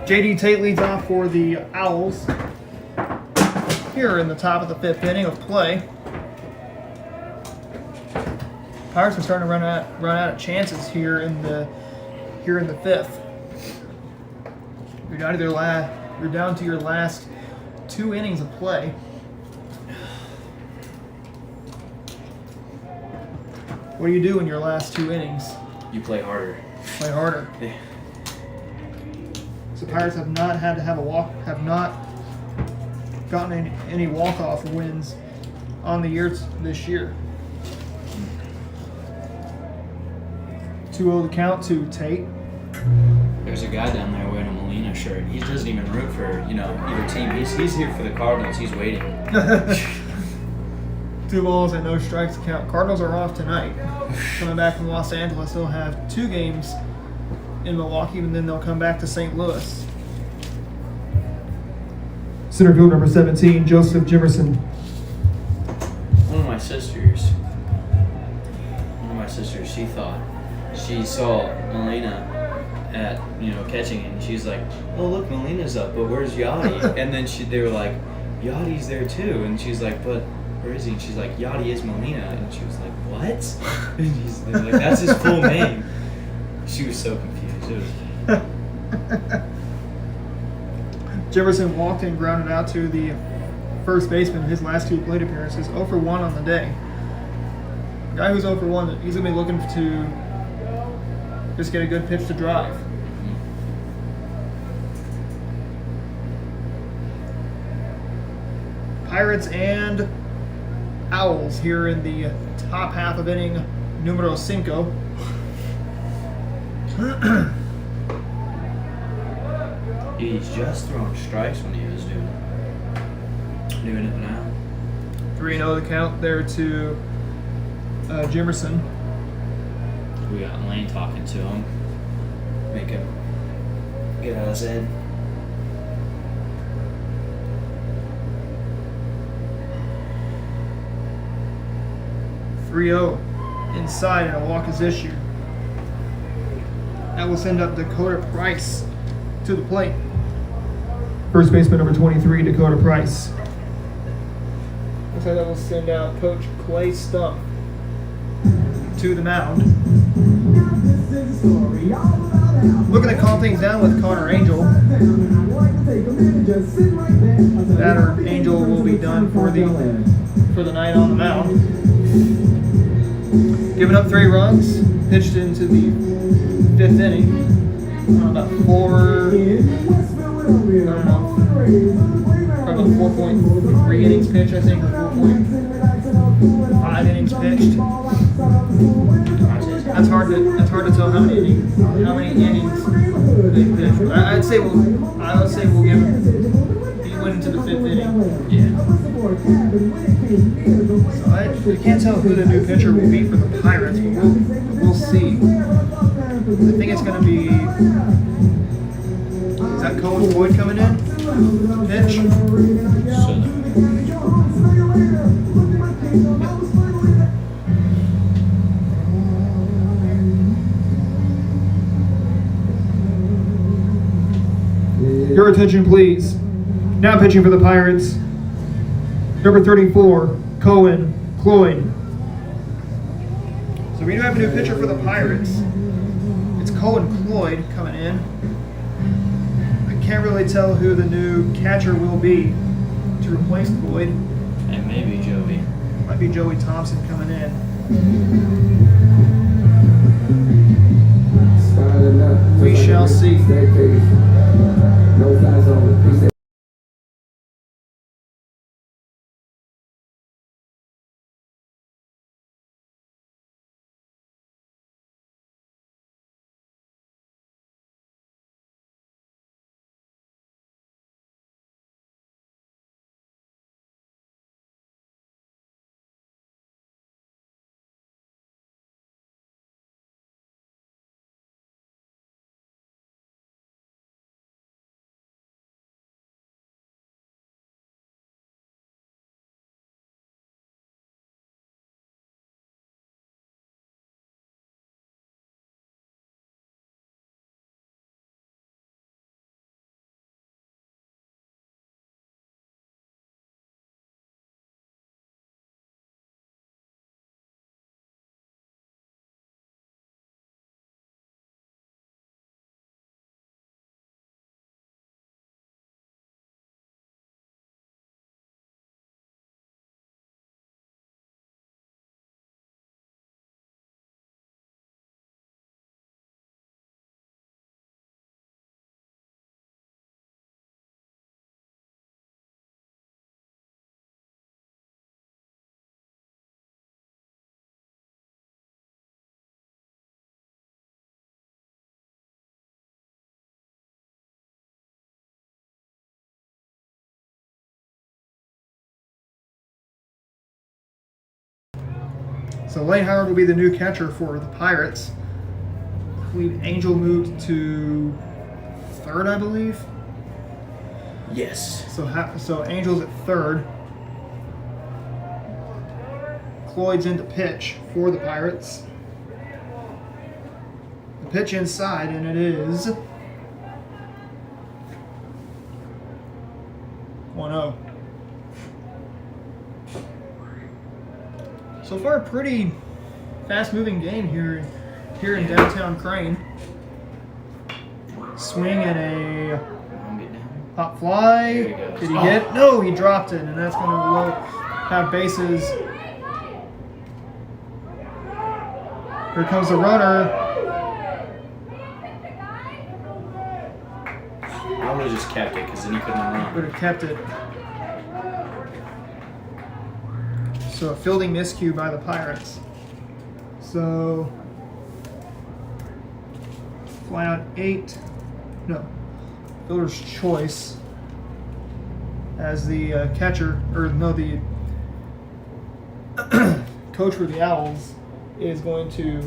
J.D. Tate leads off for the Owls here in the top of the 5th inning of play. Pirates are starting to run out of chances here in the 5th. You're down to your last 2 innings of play. What do you do in your last 2 innings? You play harder. Play harder. Yeah. So Pirates have not had to have have not gotten any walk-off wins on the year this year. 2-0 the count to Tate. There's a guy down there wearing a Molina shirt. He doesn't even root for either team. He's here for the Cardinals. He's waiting. 2 balls and no strikes to count. Cardinals are off tonight. Coming back from Los Angeles, they'll have 2 games in Milwaukee, and then they'll come back to St. Louis. Center field number 17, Joseph Jimerson. One of my sisters, she saw Molina at catching, and she's like, "Oh look, Molina's up, but where's Yachty?" And then they were like, "Yachty's there too," and she's like, "But where is he?" And she's like, "Yachty is Molina," and she was like, "What?" And they're like, "That's his full name." She was so confused. It was... Jefferson walked and grounded out to the first baseman in his last 2 plate appearances, 0 for 1 on the day. Guy who's 0 for 1, he's going to be looking to just get a good pitch to drive. Pirates and Owls here in the top half of inning numero 5. He's just throwing strikes when he was doing it now. 3-0 the count there to Jimerson. We got Lane talking to him. Make him get out of his head. Inside and a walk is issued. That will send up Dakota Price to the plate. First baseman number 23, Dakota Price. Looks like that will send out Coach Clay Stump to the mound. Looking to calm things down with Connor Angel. Batter Angel will be done for the night on the mound. Giving up 3 runs, pitched into the 5th inning. About 4.3 innings pitched, I think, or 4.5 innings pitched. That's hard to tell how many innings they pitched. I would say we'll give him. He went into the 5th inning. Yeah. So I can't tell who the new pitcher will be for the Pirates, but we'll see. I think it's going to be. Is that Cohen Boyd coming in? Pitch. Your attention, please. Now pitching for the Pirates, number 34, Cohen Cloyd. So we do have a new pitcher for the Pirates. It's Cohen Cloyd coming in. I can't really tell who the new catcher will be to replace Cloyd. And maybe Joey. Might be Joey Thompson coming in. We shall see. So Lane Howard will be the new catcher for the Pirates. I believe Angel moved to 3rd, I believe. Yes. So Angel's at 3rd. Cloyd's in to pitch for the Pirates. The pitch inside, and it is 1-0. So far, a pretty fast-moving game here in downtown Crane. Swing and a pop fly. Did he get? No, he dropped it, and that's going to have bases Here comes the runner. I would have just kept it because then he couldn't Would run. have kept it. So a fielding miscue by the Pirates. So fly out 8. No. Fielder's choice as the catcher, or no, the coach for the Owls is going to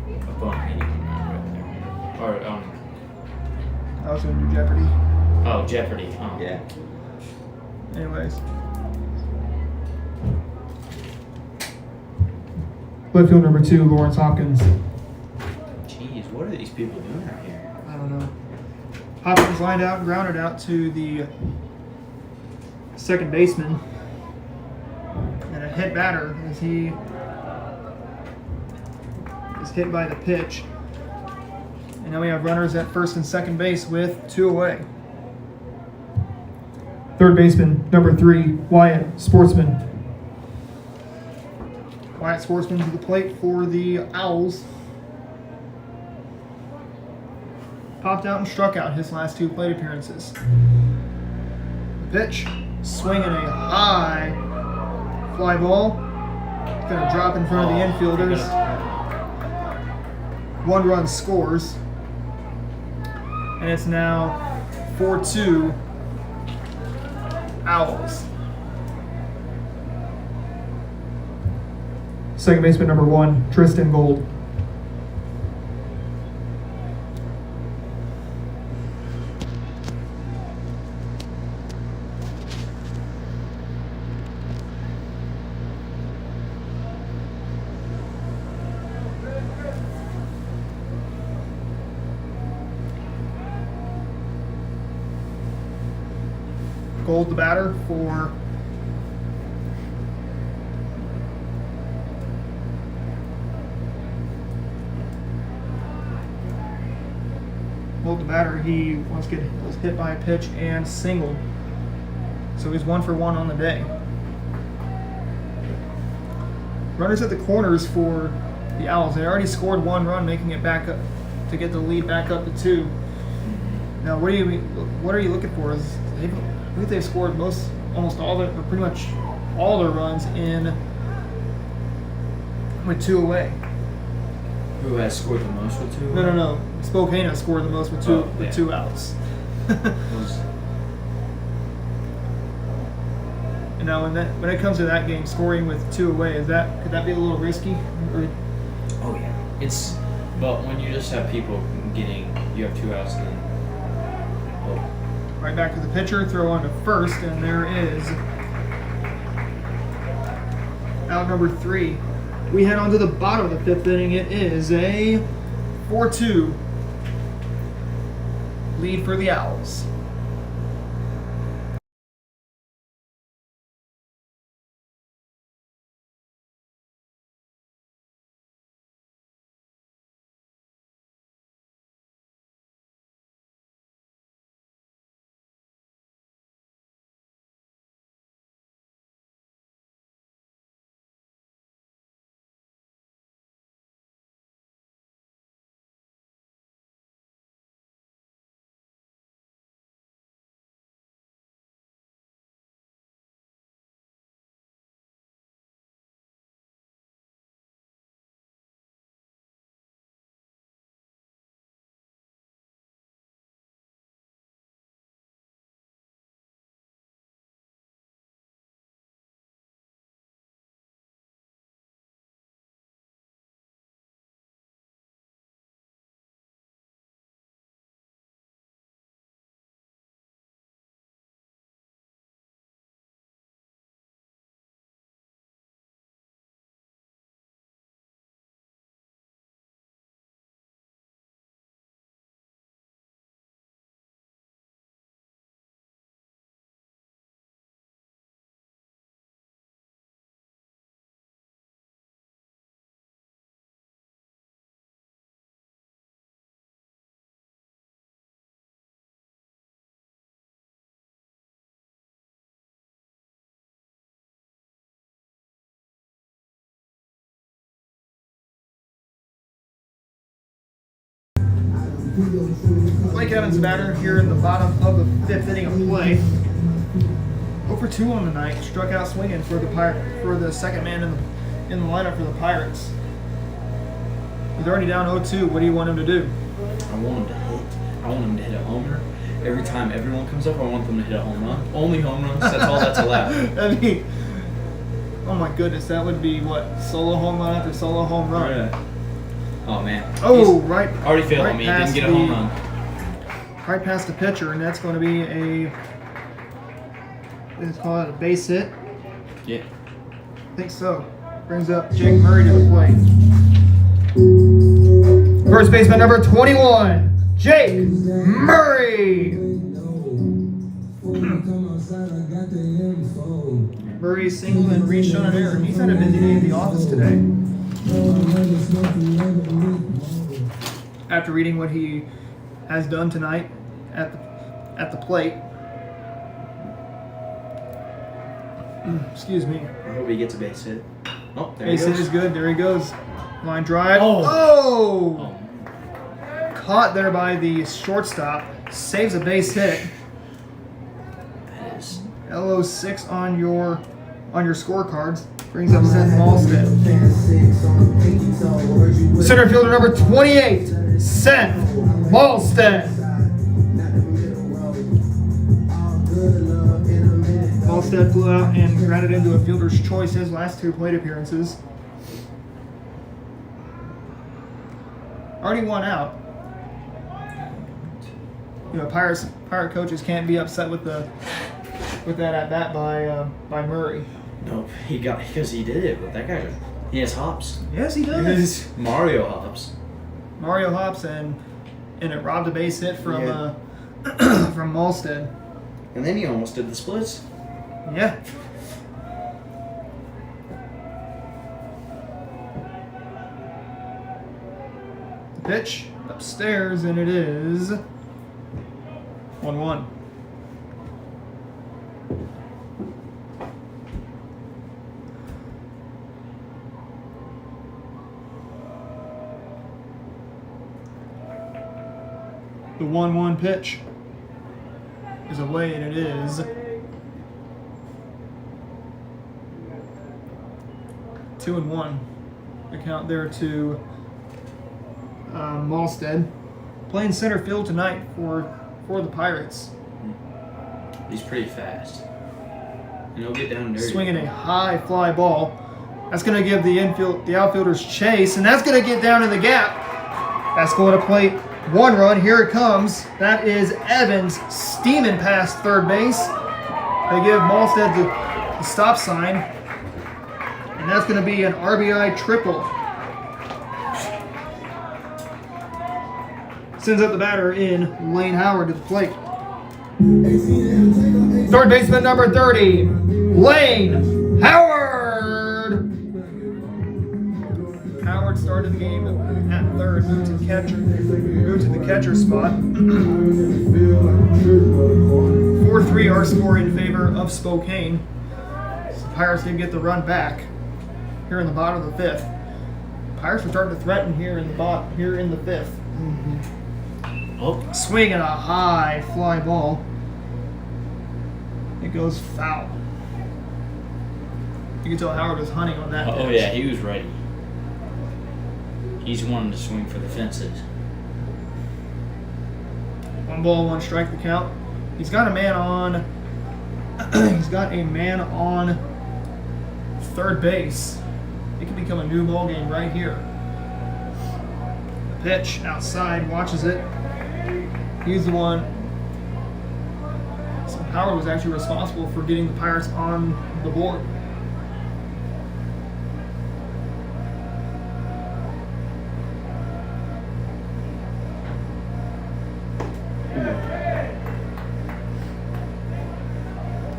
A bump anything right there. Or I was going to do Jeopardy. oh, Jeopardy. Yeah. Anyways. Left field number 2, Lawrence Hopkins. Jeez, what are these people doing out here? I don't know. Hopkins lined out and grounded out to the second baseman. And a hit batter as he is hit by the pitch. And now we have runners at first and second base with 2 away. Third baseman, number 3, Wyatt Sportsman. Wyatt Sportsman to the plate for the Owls. Popped out and struck out his last 2 plate appearances. The pitch, swinging a high fly ball. It's going to drop in front of the infielders. 1 run scores. And it's now 4-2 Owls. Second baseman number 1, Tristan Gold. Gold the batter for Gold the batter. He was hit by a pitch and singled. So he's 1 for 1 on the day. Runners at the corners for the Owls. They already scored 1 run, making it back up to get the lead back up to 2. Now, what are you looking for? I think they've scored almost all their, or pretty much all their runs in with 2 away. Who has scored the most with 2? No. Spokane has scored the most with 2 Oh, yeah. with 2 outs. And now, when it comes to that game, scoring with 2 away, could that be a little risky? Or, Oh yeah. But when you just have people you have 2 outs and then. Oh, right back to the pitcher, throw on to first, and there is out number 3. We head on to the bottom of the 5th inning. It is a 4-2 lead for the Owls. Blake Evans batter here in the bottom of the 5th inning of play. 0 for 2 on the night. Struck out swinging for the second man in the lineup for the Pirates. He's already down 0-2. What do you want him to do? I want him to hit a homer. Every time everyone comes up, I want them to hit a home run. Only home runs. That's all that's allowed. I mean, oh my goodness, that would be what? Solo home run after solo home run. Yeah. Oh man. Oh, He's right. already failed right me. He didn't get a home run. Right past the pitcher, and that's going to be let's call it a base hit. Yeah. I think so. Brings up Jake Murray to the plate. First baseman number 21, Jake Murray. Murray singled and reached on an error. He's had a busy day at the office today. After reading what he has done tonight at the plate. Excuse me. I hope he gets a base hit. Oh, there he Base hit goes. is good. There he goes. Line drive. Oh. Oh! Caught there by the shortstop. Saves a base hit. That is. LO6 on your scorecards. Brings up Seth Malstead. Center fielder number 28, Seth Malstead. Malstead flew out and grounded into a fielder's choice his last 2 plate appearances. Already 1 out. You know, Pirate coaches can't be upset with that at bat by Murray. Nope, because he did it, but that guy, he has hops. Yes, he He does. has Mario hops. Mario hops and it robbed a base hit from Yeah. from Malstead. And then he almost did the splits. Yeah. Pitch upstairs, and it is 1-1. The 1-1 pitch is away, and it is 2-1. The count there to Malstead. Playing center field tonight for the Pirates. He's pretty fast. And he'll get down dirty. Swinging a high fly ball. That's going to give the outfielders chase, and that's going to get down in the gap. That's going to plate 1 run. Here it comes. That is Evans steaming past third base. They give Malstead the stop sign, and that's going to be an RBI triple. Sends up the batter in Lane Howard to the plate. Third baseman number 30, Lane Howard. Howard started the game at third, moved to the catcher spot. 4-3 our score in favor of Spokane. So the Pirates did get the run back here in the bottom of the 5th. Pirates are starting to threaten here in the 5th. Oh, Swinging a high fly ball. It goes foul. You can tell Howard was hunting on that pitch. oh yeah, he was ready. He's wanting to swing for the fences. 1 ball, 1 strike the count. He's got a man on. He's got a man on third base. It could become a new ball game right here. Pitch outside, watches it. He's the one. So Howard was actually responsible for getting the Pirates on the board.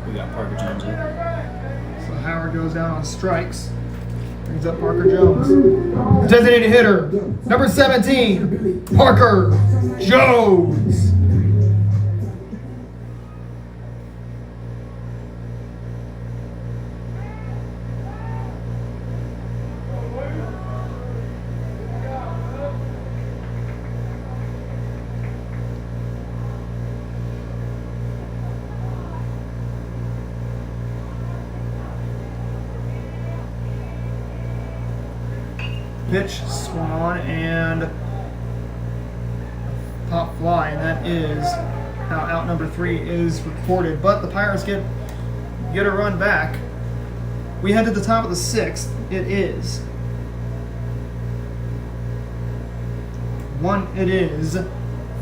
We got Parker Jones in. So Howard goes down on strikes. Brings up Parker Jones. Designated hitter, number 17, Parker Jones. Pitch swung on and pop fly, and that is how out number 3 is recorded. But the Pirates get a run back. We head to the top of the 6th. It is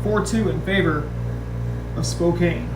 4-2 in favor of Spokane.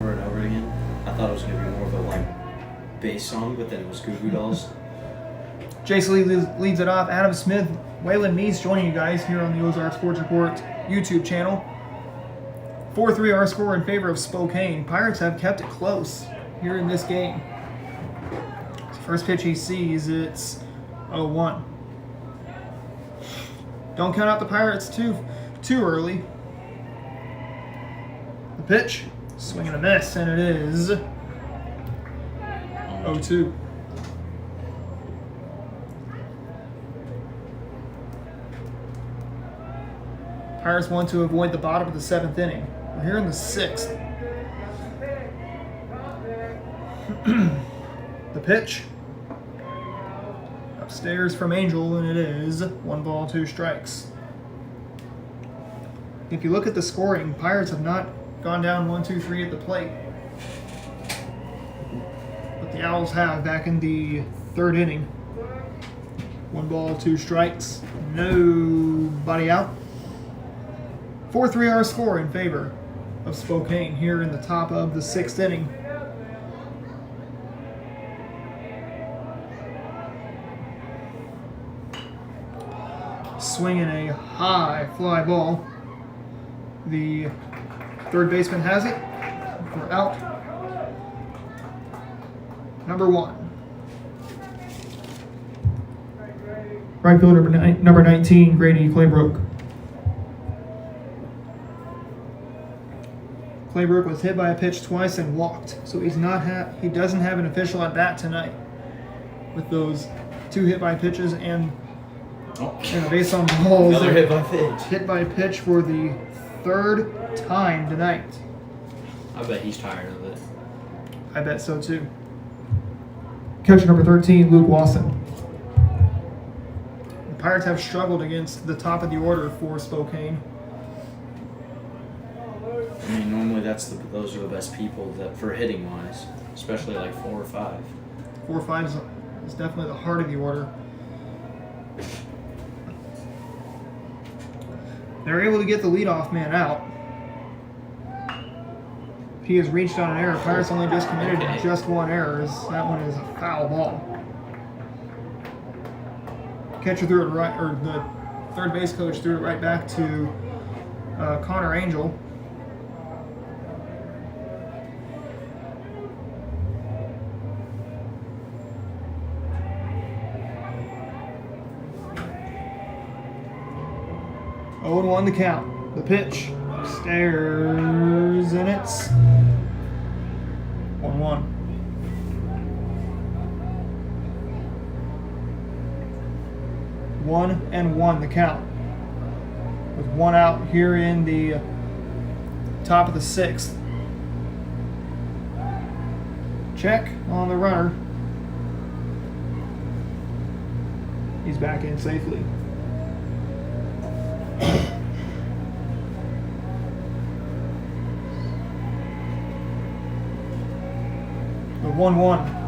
Over and over again. I thought it was gonna be more of a like bass song, but then it was Goo Goo Dolls. Jason leads it off. Adam Smith, Waylon Meese joining you guys here on the Ozark Sports Report YouTube channel. 4-3 our score in favor of Spokane. Pirates have kept it close here in this game. First pitch he sees, it's 0-1. Don't count out the Pirates too early. The pitch, swing and a miss, and it is 0-2. Pirates want to avoid the bottom of the 7th inning. We're here in the 6th. The pitch. Upstairs from Angel, and it is 1 ball, 2 strikes. If you look at the scoring, Pirates have not gone down 1-2-3 at the plate. But the Owls have back in the 3rd inning. 1 ball, 2 strikes. Nobody out. 4-3 our score in favor of Spokane here in the top of the 6th inning. Swinging a high fly ball. The third baseman has it. We're out. Number 1. Right fielder number 19, Grady Claybrook. Claybrook was hit by a pitch twice and walked, so he doesn't have an official at bat tonight with those 2 hit by pitches and a base on balls. Another hit by pitch. Hit by pitch for the 3rd time tonight. I bet he's tired of it. I bet so too. Catcher number 13, Luke Lawson. The Pirates have struggled against the top of the order for Spokane. I mean, normally those are the best people that for hitting wise, especially like 4 or 5. 4 or 5 is definitely the heart of the order. They're able to get the leadoff man out. He has reached on an error. Pirates only just committed just 1 error. That one is a foul ball. Catcher threw it right, or the third base coach threw it right back to Connor Angel. Oh, and 1 the count. The pitch. Stairs, and it's 1-1. 1-1 the count. With one out here in the top of the 6th. Check on the runner. He's back in safely. The 1-1.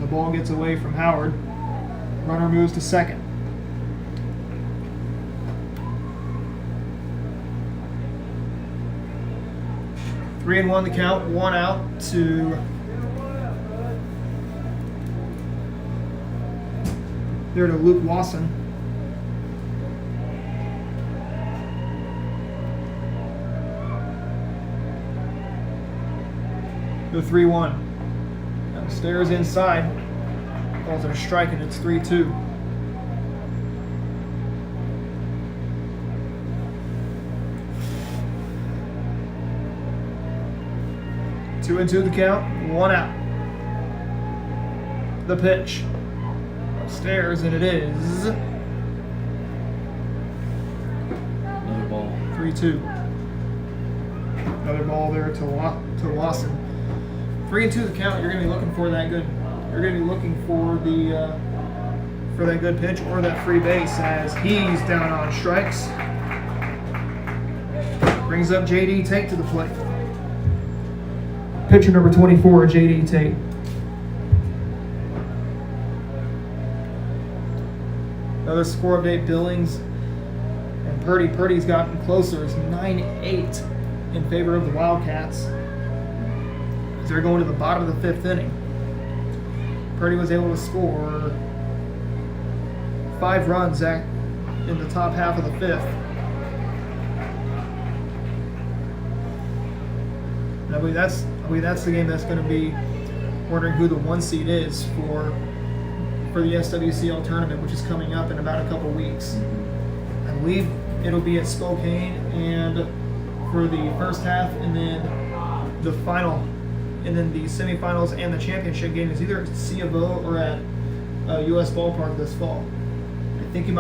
The ball gets away from Howard. Runner moves to second. Three and one the count, one out to Luke Lawson. The 3-1. Downstairs inside. Calls it a strike and it's 3-2. Two and two the count, one out. The pitch. Upstairs and it is Another ball. 3-2. Another ball there to Lawson. 3-2 the count. You're going to be looking for that good. You're going to be looking for that good pitch or that free base as he's down on strikes. Brings up JD Tate to the plate. Pitcher number 24, JD Tate. Another score update. Billings and Purdy's gotten closer. It's 9-8 in favor of the Wildcats. They're going to the bottom of the 5th inning. Purdy was able to score 5 runs in the top half of the 5th. And I believe that's the game that's going to be wondering who the 1 seed is for the SWCL tournament, which is coming up in about a couple weeks. I believe it'll be at Spokane and for the first half, and then the final. And then the semifinals and the championship game is either at C of O or at US Ballpark this fall. I think it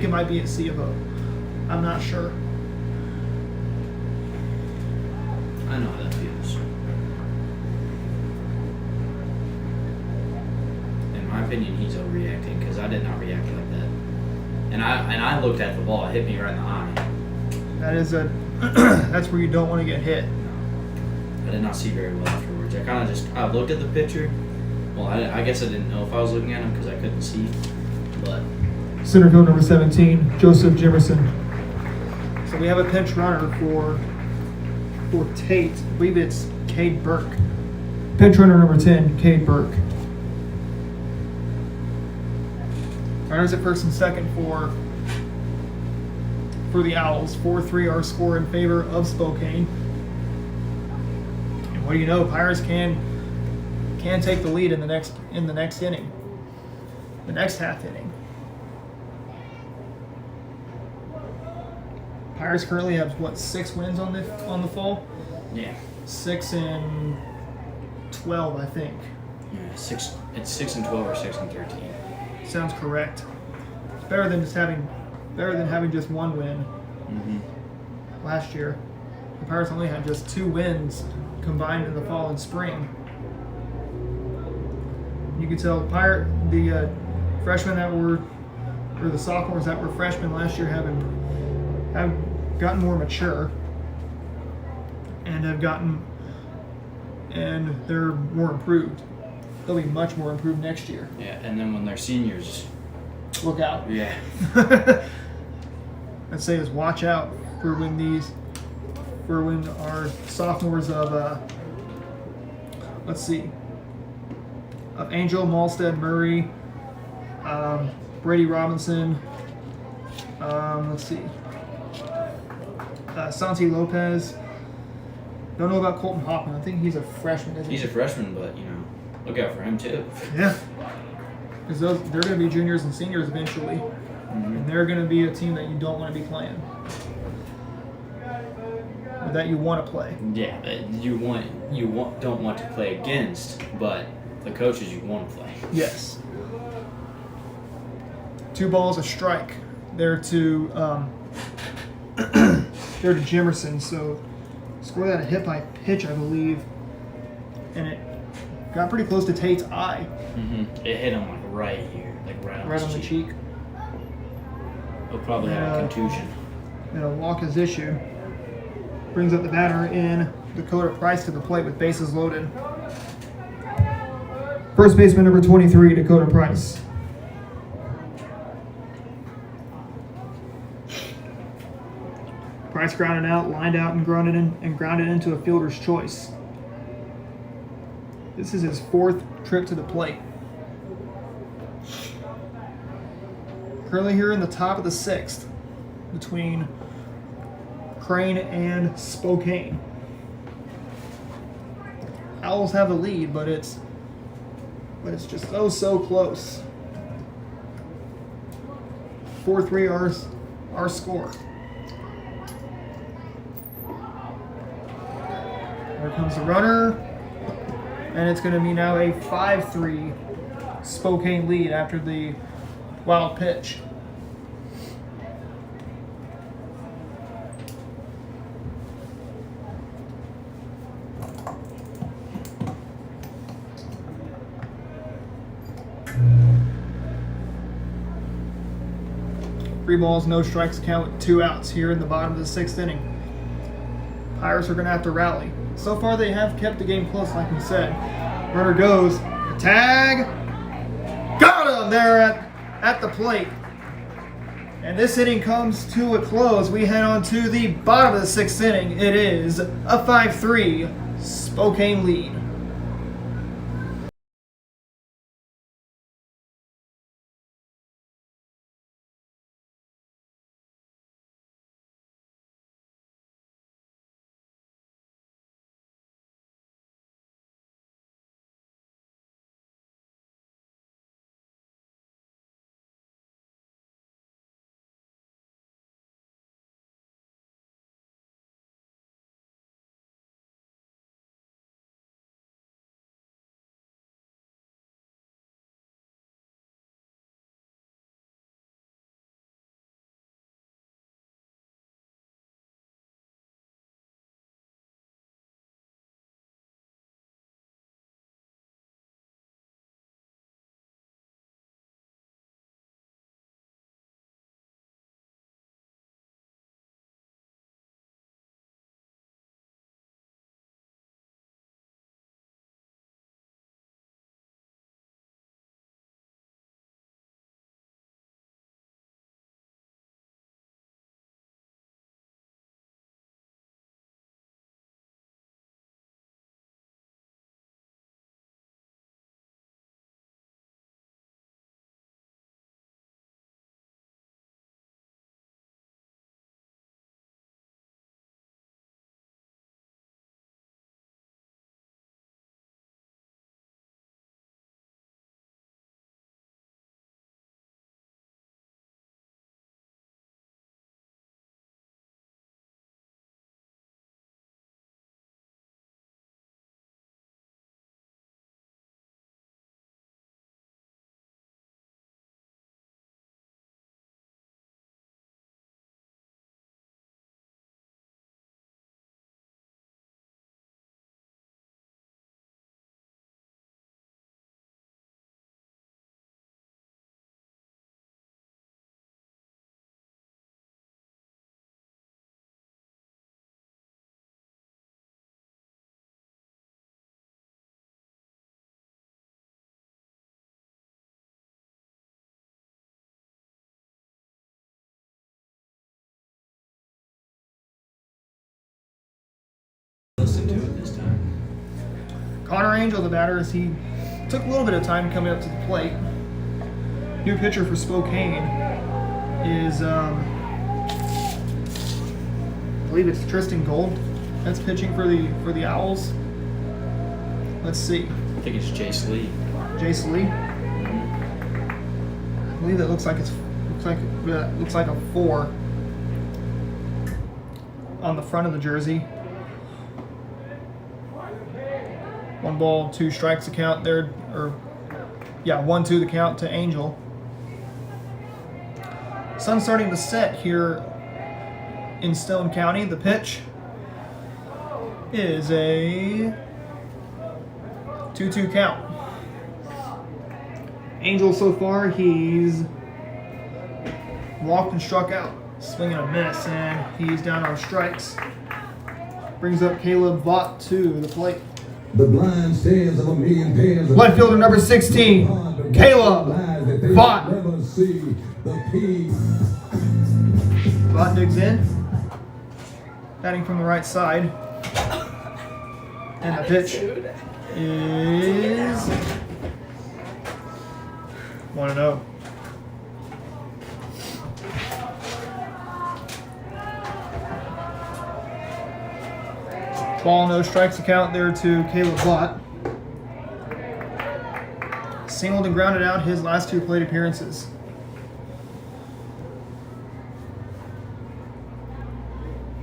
might be at C of O. I'm not sure. I know how that feels. In my opinion, he's overreacting because I did not react like that. And I looked at the ball. It hit me right in the eye. That is that's where you don't want to get hit. I did not see very well afterwards. I looked at the pitcher. Well, I guess I didn't know if I was looking at him because I couldn't see. But Center field number 17, Joseph Jimerson. So we have a pinch runner for Tate. I believe it's Cade Burke. Pinch runner number 10, Cade Burke. Runners at first and second for the Owls. 4-3 our score in favor of Spokane. And what do you know? Pirates can take the lead in the next inning. The next half inning. Pirates currently have 6 wins on the fall? yeah, 6-12, I think. yeah, it's 6-12 or 6-13. Sounds correct. It's better than having just 1 win. Mm-hmm. Last year, the Pirates only had just 2 wins combined in the fall and spring. You can tell the freshmen or the sophomores that were freshmen last year have gotten more mature and they're more improved. They'll be much more improved next year. Yeah, and then when they're seniors, Look out. yeah, I'd say is watch out for when our sophomores of Angel, Malstead, Murray, Brady Robinson, Santi Lopez. Don't know about Colton Hoffman. I think he's a freshman, isn't he? he's a freshman, but look out for him too. Yeah. Because they're going to be juniors and seniors eventually. Mm-hmm. And they're going to be a team that you don't want to be playing. Or that you want to play. Yeah, that don't want to play against, but the coaches you want to play. Yes. 2 balls a strike. They're to they're to Jimerson. So scored that a hit by pitch, I believe, and it got pretty close to Tate's eye. Mm-hmm. It hit him like right here, like right on Right his on the cheek. He'll probably have a contusion. And a walk is issued. Brings up the batter in Dakota Price to the plate with bases loaded. First baseman number 23, Dakota Price. Price grounded out, lined out, and grounded into a fielder's choice. This is his 4th trip to the plate. Currently here in the top of the 6th between Crane and Spokane. Owls have the lead, but it's just so close. 4-3 our score. There comes the runner, and it's going to be now a 5-3 Spokane lead after the wild pitch. Three balls, no strikes count with 2 outs here in the bottom of the 6th inning. Pirates are going to have to rally. So far they have kept the game close, like we said. Runner goes, tag, got him there at the plate. And this inning comes to a close. We head on to the bottom of the 6th inning. It is a 5-3 Spokane lead. Listen to it this time. Connor Angel, the batter, as he took a little bit of time coming up to the plate. New pitcher for Spokane is, I believe it's Tristan Gold. That's pitching for the Owls. Let's see. I think it's Jace Lee. Jace Lee. I believe that looks like a 4 on the front of the jersey. 1 ball, 2 strikes account there, 1-2 the count to Angel. Sun's starting to set here in Stone County. The pitch is a 2-2 count. Angel so far, he's walked and struck out. Swing and a miss, and he's down on strikes. Brings up Caleb Vaught to the plate. The blind stands of a million pairs of Left fielder number 16, Caleb Vaught. Never see the peace. Vaught digs in. Batting from the right side. And the pitch is 1-0. Ball, no strikes account there to Caleb Vaught. Singled and grounded out his last 2 plate appearances.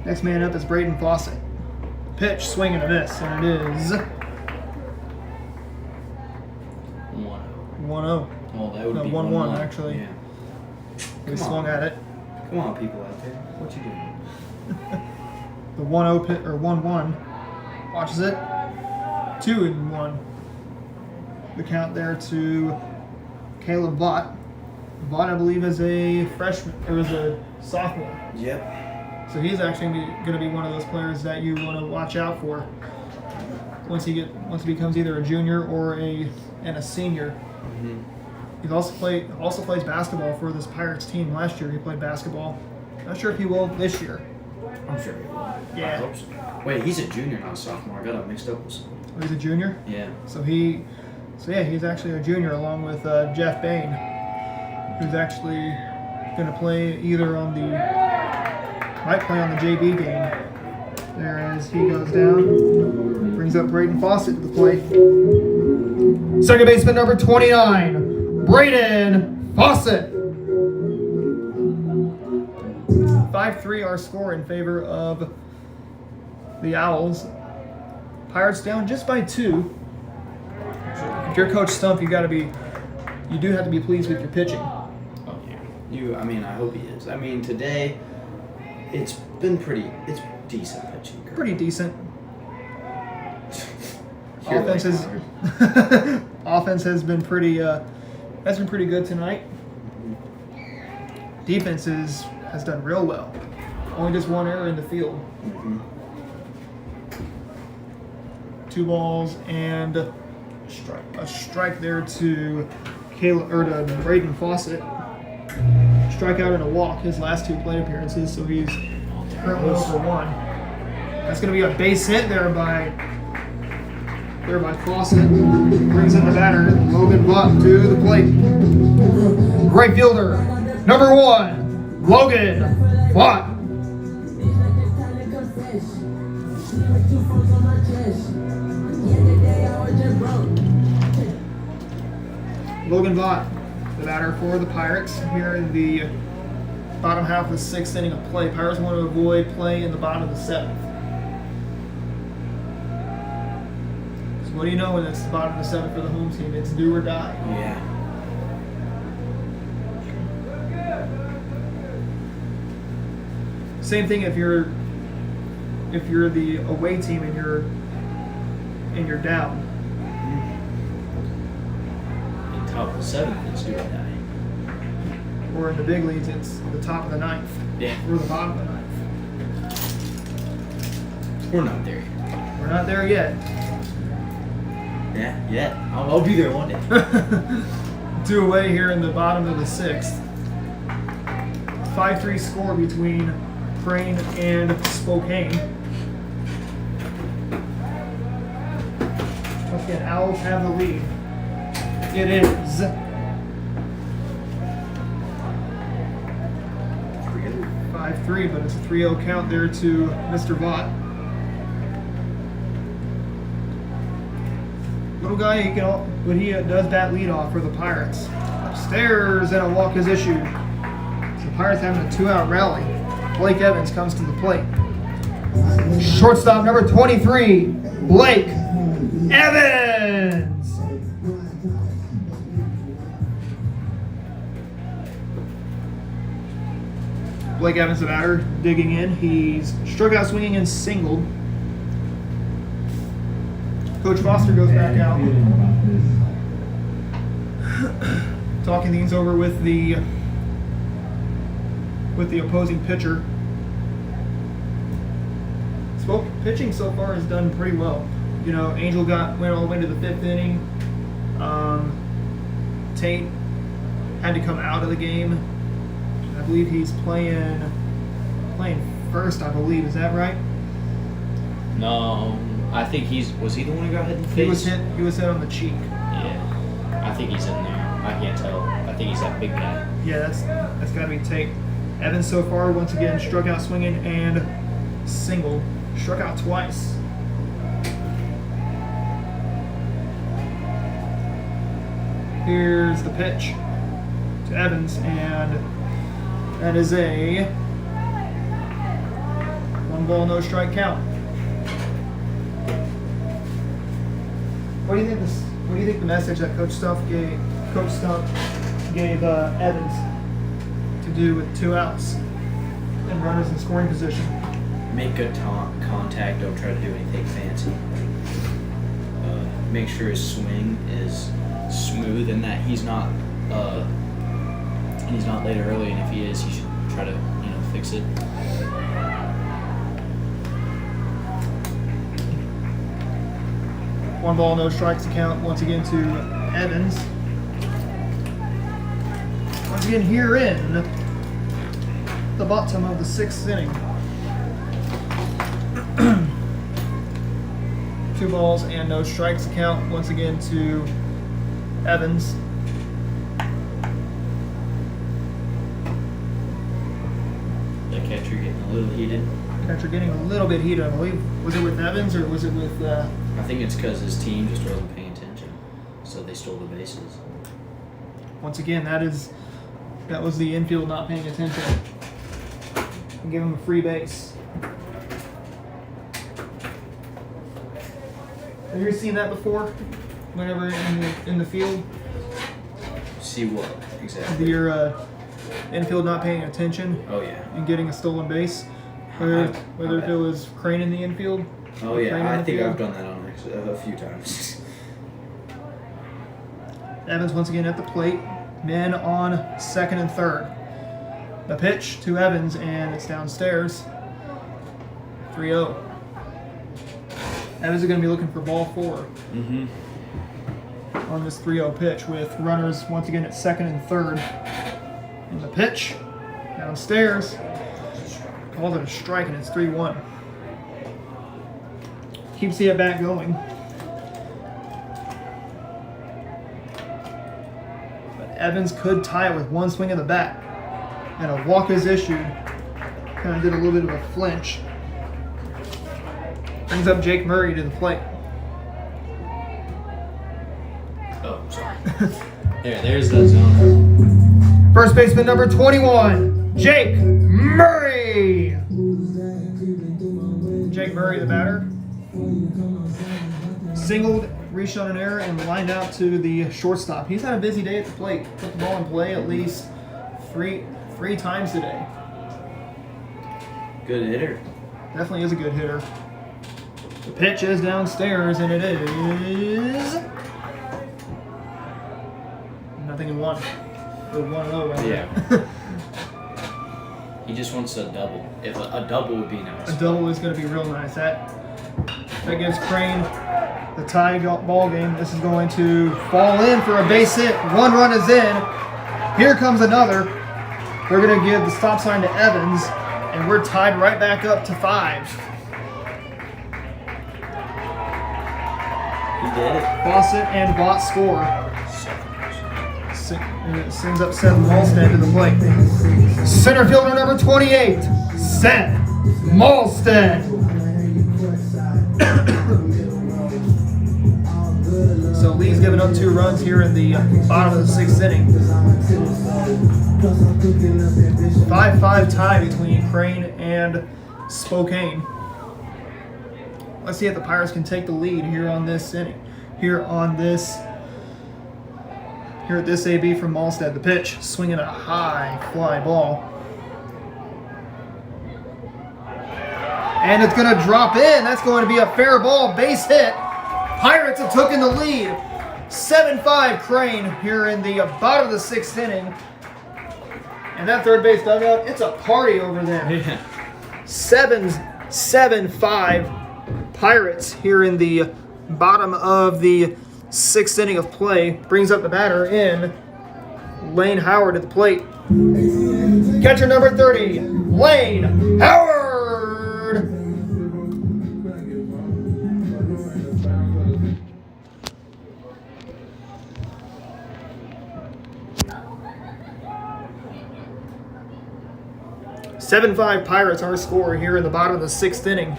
Next man up is Braden Fawcett. Pitch, swing and a miss, and it is 1-0. Well, that would No, be 1-1 actually. Yeah. He Come swung on. at it. Come on, people out there. What you doing? The 1-0 pit or 1-1 watches it. 2-1. The count there to Caleb Vaught. Vaught, I believe, is a freshman or is a sophomore. Yep. So he's actually going to be one of those players that you want to watch out for once he becomes either a junior or a senior. Mm-hmm. He also plays basketball for this Pirates team. Last year he played basketball. Not sure if he will this year. I'm sure he will. Yeah. I hope so. Wait, he's a junior, not a sophomore. I got him mixed up with someone. Oh, he's a junior. Yeah. So he's actually a junior along with Jeff Bain, who's actually going to play either might play on the JV game. There as he goes down, brings up Braden Fawcett to the plate. Second baseman number 29, Braden Fawcett. 5-3 our score in favor of the Owls. Pirates down just by 2. If you're Coach Stump, you do have to be pleased with your pitching. Oh yeah. I hope he is. Today, it's decent pitching. Kurt. Pretty decent. You're Offense like is Howard. offense has been pretty good tonight. Defense has done real well. Only just 1 error in the field. Mm-hmm. 2 balls and a strike there to Braden Fawcett. Strikeout and a walk his last 2 plate appearances, so he's currently 0 for 1. That's going to be a base hit there by Fawcett. Brings in the batter, Logan Vaught to the plate. Right fielder, number 1, Logan Vaught. Logan Vaught, the batter for the Pirates here in the bottom half of the 6th inning of play. Pirates want to avoid play in the bottom of the 7th. So what do you know when it's the bottom of the 7th for the home team? It's do or die. Yeah. Same thing if you're the away team and you're down. In top of the 7th, it's do or die. Or in the big leagues, it's the top of the 9th. Yeah. Or the bottom of the 9th. We're not there yet. We're not there yet. Yeah, yet. I'll be there one day. 2 away here in the bottom of the 6th. 5-3 score between Crane and Spokane. Once again, Owls have the lead. It is 5-3, but it's a 3-0 count there to Mr. Vaught. Little guy, when he does that leadoff for the Pirates. Upstairs, and a walk is issued. The Pirates having a 2-out rally. Blake Evans comes to the plate. Shortstop number 23, Blake Evans. Blake Evans, the batter, digging in. He's struck out swinging and singled. Coach Foster goes back out, talking things over with the opposing pitcher. Pitching so far has done pretty well. You know, Angel went all the way to the 5th inning. Tate had to come out of the game. I believe he's playing first, I believe. Is that right? No, I think was he the one who got hit in the face? He was hit on the cheek. Yeah, I think he's in there. I can't tell. I think he's that big guy. Yeah, that's got to be Tate. Evans so far, once again, struck out swinging and singled. Struck out twice. Here's the pitch to Evans, and that is a 1 ball, no strike count. What do you think the message that Coach Stump gave Evans to do with 2 outs and runners in scoring position? Make good contact. Don't try to do anything fancy. Make sure his swing is smooth and that he's not late early. And if he is, he should try to fix it. One ball, no strikes to count once again to Evans. Once again here in the bottom of the 6th inning. 2 balls and no strikes to count once again to Evans. The catcher getting a little heated. Catcher getting a little bit heated, I believe. Was it with Evans or was it with... I think it's because his team just wasn't paying attention, so they stole the bases. Once again, that was the infield not paying attention. And give him a free base. Have you ever seen that before? Whenever in the field, See what exactly? your infield not paying attention Oh yeah. and getting a stolen base. Whether if it was Crane in the infield. Oh Crane yeah, in I the think field. I've done that on a few times. Evans once again at the plate. Men on 2nd and 3rd. The pitch to Evans, and it's downstairs. 3-0. Evans is going to be looking for ball 4 on this 3-0 pitch with runners once again at 2nd and 3rd. And the pitch downstairs. Calls it a strike, and it's 3-1. Keeps the at-bat going. But Evans could tie it with 1 swing of the bat. And a walk is issued. Kind of did a little bit of a flinch. Brings up Jake Murray to the plate. Oh, sorry. There's the zone. First baseman number 21, Jake Murray. Jake Murray, the batter. Singled, reached on an error, and lined out to the shortstop. He's had a busy day at the plate. Put the ball in play at least three times today. Good hitter. Definitely is a good hitter. The pitch is downstairs, and it is nothing in 1. Good 1-0 right Yeah. there. He just wants a double. If a double would be nice. A double is going to be real nice. That gives Crane the tie ball game. This is going to fall in for a base hit. 1 run is in. Here comes another. They're going to give the stop sign to Evans, and we're tied right back up to 5. He did it. Fawcett and Vaught score. It sends up Seth Malstead to the plate. Center fielder number 28, Seth Malstead. So Lee's giving up 2 runs here in the bottom of the 6th inning. 5-5 tie between Crane and Spokane. Let's see if the Pirates can take the lead here on this inning. Here at this AB from Malstead. The pitch, swinging a high fly ball. And it's going to drop in. That's going to be a fair ball, base hit. Pirates have taken the lead. 7-5 Crane here in the bottom of the 6th inning. And that third base dugout, it's a party over there. Yeah. 7-5 Pirates here in the bottom of the 6th inning of play. Brings up the batter in Lane Howard at the plate. Catcher number 30, Lane Howard. 7-5 Pirates, our score here in the bottom of the 6th inning.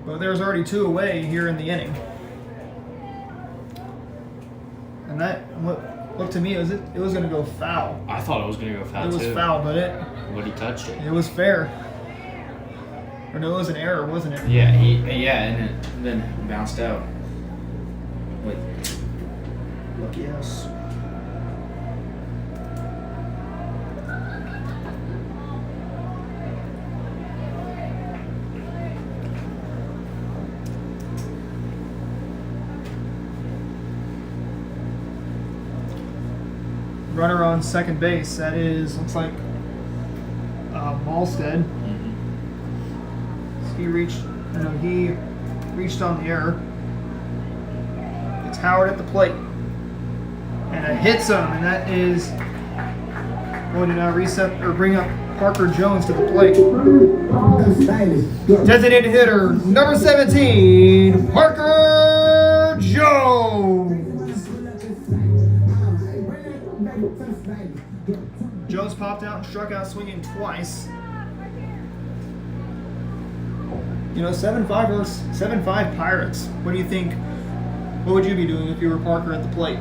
But there's already 2 away here in the inning. And that, what looked to me, it was going to go foul. I thought it was going to go foul too. It was foul, but But he touched it. it was fair. Or no, it was an error, wasn't it? Yeah, and then bounced out. Wait. Lucky us. Runner on second base. That is, looks like Malstead. Mm-hmm. He reached on the error. It's Howard at the plate. And it hits him, and that is going to now reset or bring up Parker Jones to the plate. Designated hitter, number 17, Parker Jones. Jones popped out and struck out swinging twice. You know, 7-5 Pirates. What do you think? What would you be doing if you were Parker at the plate?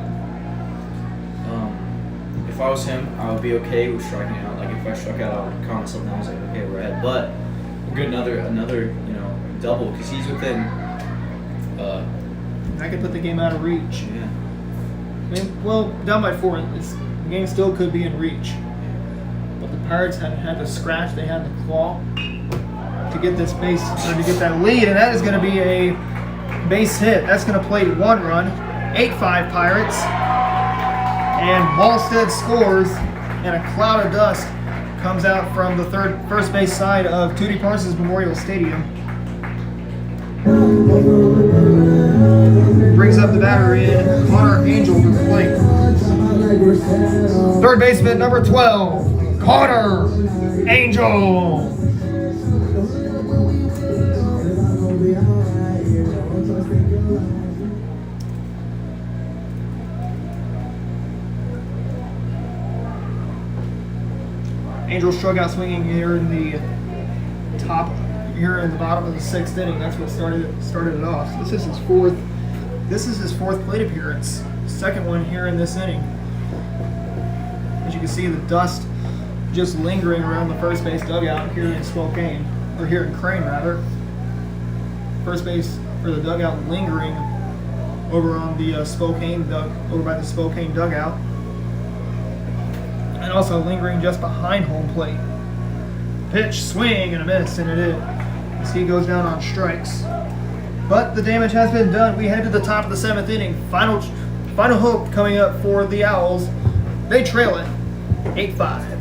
If I was him, I would be okay with striking out. Like if I struck out, I would count something. I was like, okay, we're ahead. But we'll get another, double because he's within. That could put the game out of reach. Yeah. I mean, well, down by 4, the game still could be in reach. But the Pirates had to scratch. They had to claw to get this base or to get that lead, and that is going to be a base hit. That's going to plate 1 run. 8-5 Pirates. And Malstead scores, and a cloud of dust comes out from the first base side of Tootie Parsons Memorial Stadium. Brings up the batter in Connor Angel to the plate. Third baseman number 12, Connor Angel. Angel struck out swinging here in the bottom of the 6th inning. That's what started it off. This is his fourth plate appearance. Second one here in this inning. As you can see, the dust just lingering around the first base dugout here in Spokane, or here in Crane rather. First base for the dugout lingering over on the over by the Spokane dugout. And also lingering just behind home plate. Pitch, swing, and a miss, and it is. As he goes down on strikes. But the damage has been done. We head to the top of the 7th inning. Final hope coming up for the Owls. They trail it 8-5.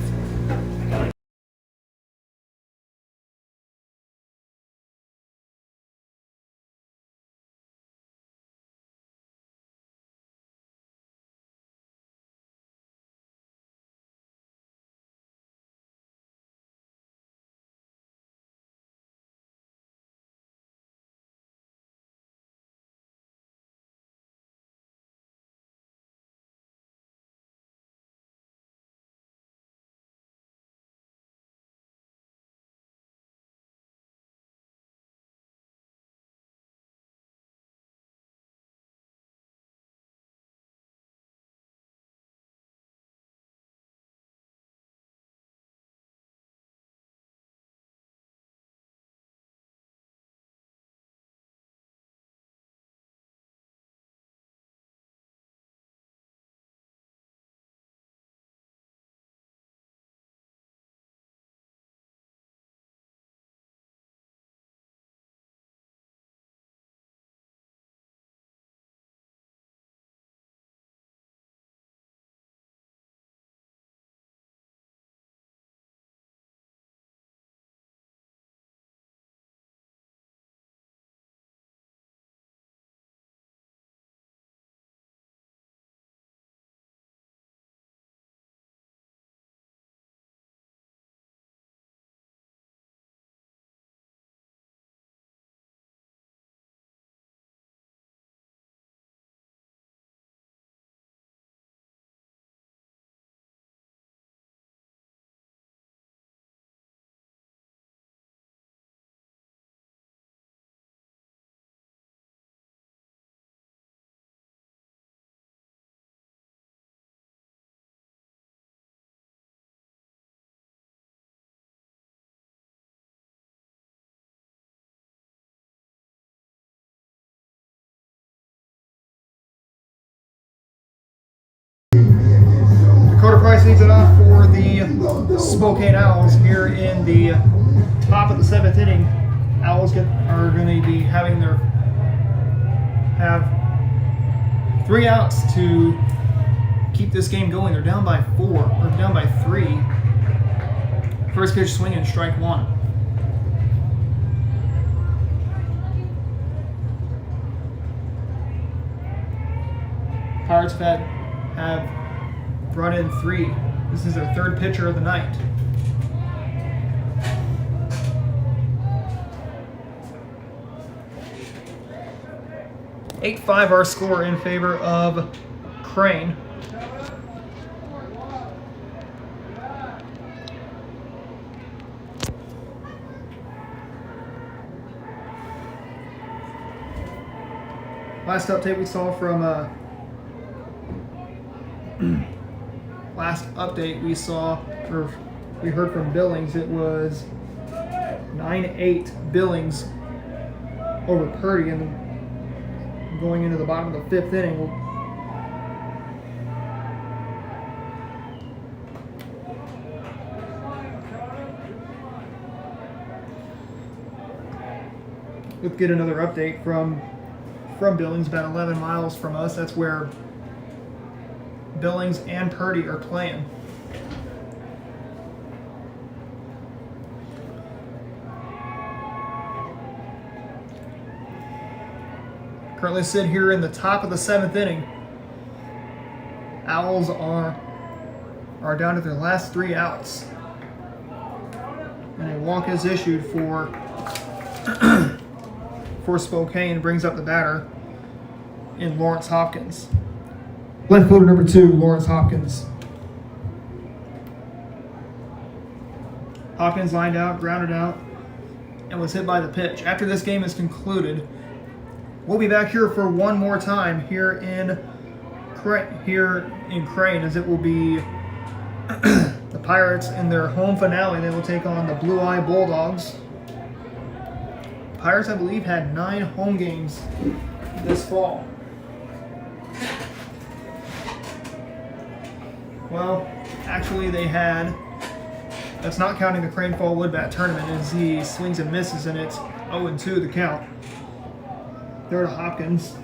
Price leads it off for the Spokane Owls here in the top of the 7th inning. Owls are going to be have 3 outs to keep this game going. They're down by 4 or down by 3. First pitch swinging, strike 1. Pirates have brought in 3. This is their 3rd pitcher of the night. (8-5) our score in favor of Crane. Last update we saw from we heard from Billings. It was 9-8 Billings over Purdy, and going into the bottom of the 5th inning. Let's get another update from Billings, about 11 miles from us. That's where Billings and Purdy are playing. Currently sit here in the top of the 7th inning. Owls are down to their last 3 outs. And a walk is issued for Spokane. Brings up the batter in Lawrence Hopkins. Left fielder number 2, Lawrence Hopkins. Hopkins lined out, grounded out, and was hit by the pitch. After this game is concluded, we'll be back here for one more time here in Crane, as it will be the Pirates in their home finale. They will take on the Blue Eye Bulldogs. Pirates, I believe, had 9 home games this fall. Well, actually they had, that's not counting the Crane Fall Woodbat tournament, as he swings and misses, and it's 0-2 the count. Third to Hopkins.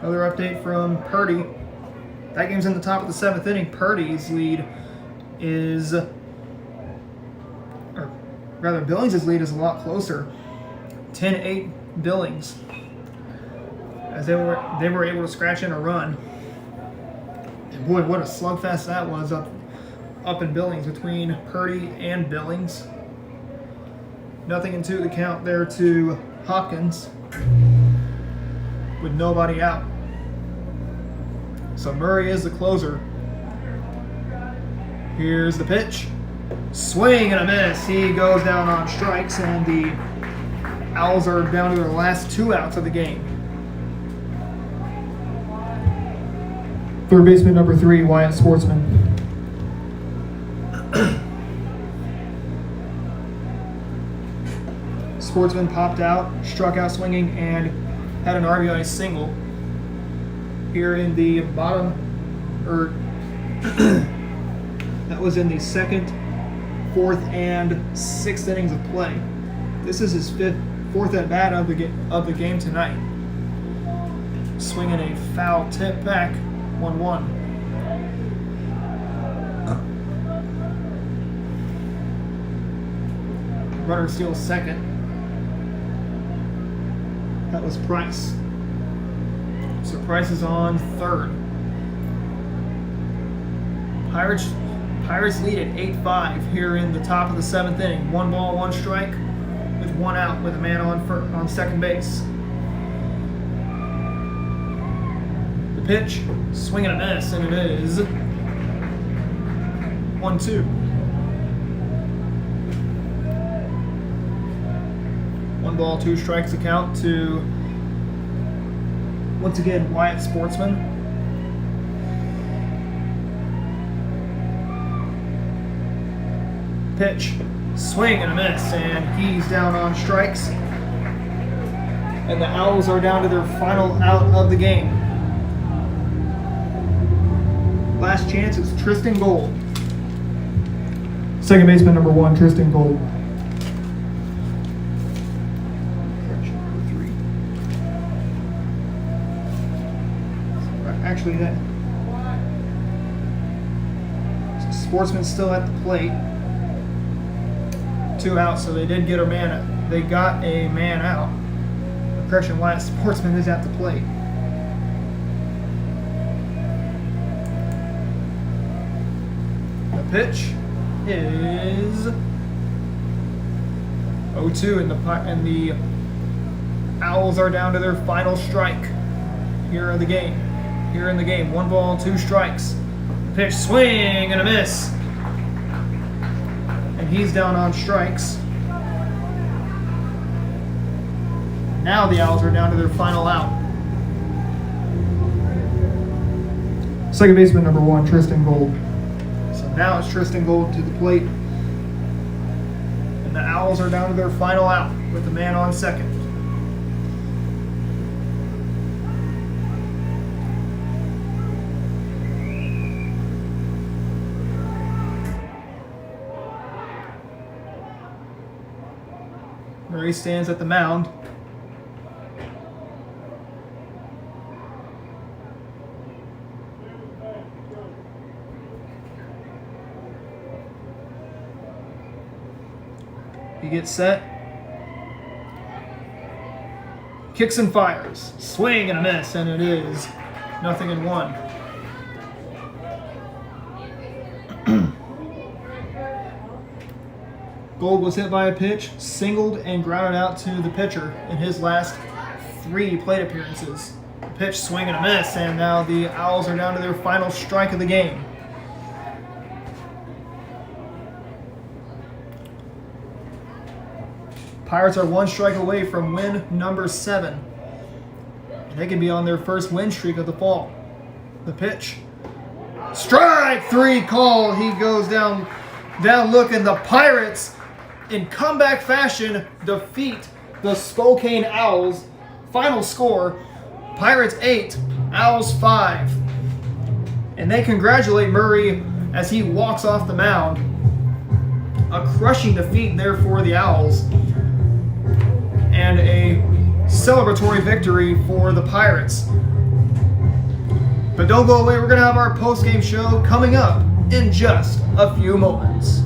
Another update from Purdy. That game's in the top of the 7th inning. Purdy's lead is, or rather Billings' lead is a lot closer. 10-8 Billings, as they were able to scratch in a run. And boy, what a slugfest that was up in Billings between Purdy and Billings. 0-2 the count there to Hopkins with nobody out. So Murray is the closer. Here's the pitch. Swing and a miss. He goes down on strikes, and the Owls are down to their last 2 outs of the game. Third baseman number 3, Wyatt Sportsman. Sportsman popped out, struck out swinging, and had an RBI single here in the bottom, or that was in the 2nd, 4th, and 6th innings of play. This is his 4th at bat of the game tonight. Swinging a foul tip back, 1-1. Runner steals second. That was Price. So Price is on third. Pirates lead at 8-5 here in the top of the 7th inning. 1 ball, 1 strike, with 1 out, with a man on second base. The pitch, swing and a miss, and it is 1-2. 1 ball, 2 strikes to count to, once again, Wyatt Sportsman. Pitch, swing and a miss, and he's down on strikes. And the Owls are down to their final out of the game. last chance is Tristan Gold. Second baseman number 1, Tristan Gold. Correction number 3. Actually, that Sportsman's still at the plate. 2 outs, so they did get a man. They got a man out. Correction, last Sportsman is at the plate. The pitch is 0-2, and the Owls are down to their final strike. Here in the game. 1 ball, 2 strikes. Pitch, swing and a miss. And he's down on strikes. Now the Owls are down to their final out. Second baseman number 1, Tristan Gold. So now it's Tristan Gold to the plate. And the Owls are down to their final out with a man on second. Murray stands at the mound. He gets set. Kicks and fires. Swing and a miss, and it is 0-1. Gold was hit by a pitch, singled, and grounded out to the pitcher in his last 3 plate appearances. The pitch, swing, and a miss, and now the Owls are down to their final strike of the game. Pirates are 1 strike away from win number 7. They could be on their first win streak of the fall. The pitch. Strike 3 call. He goes down looking. The Pirates, in comeback fashion, defeat the Spokane Owls. Final score, Pirates 8, Owls 5. And they congratulate Murray as he walks off the mound. A crushing defeat there for the Owls. And a celebratory victory for the Pirates. But don't go away, we're going to have our post-game show coming up in just a few moments.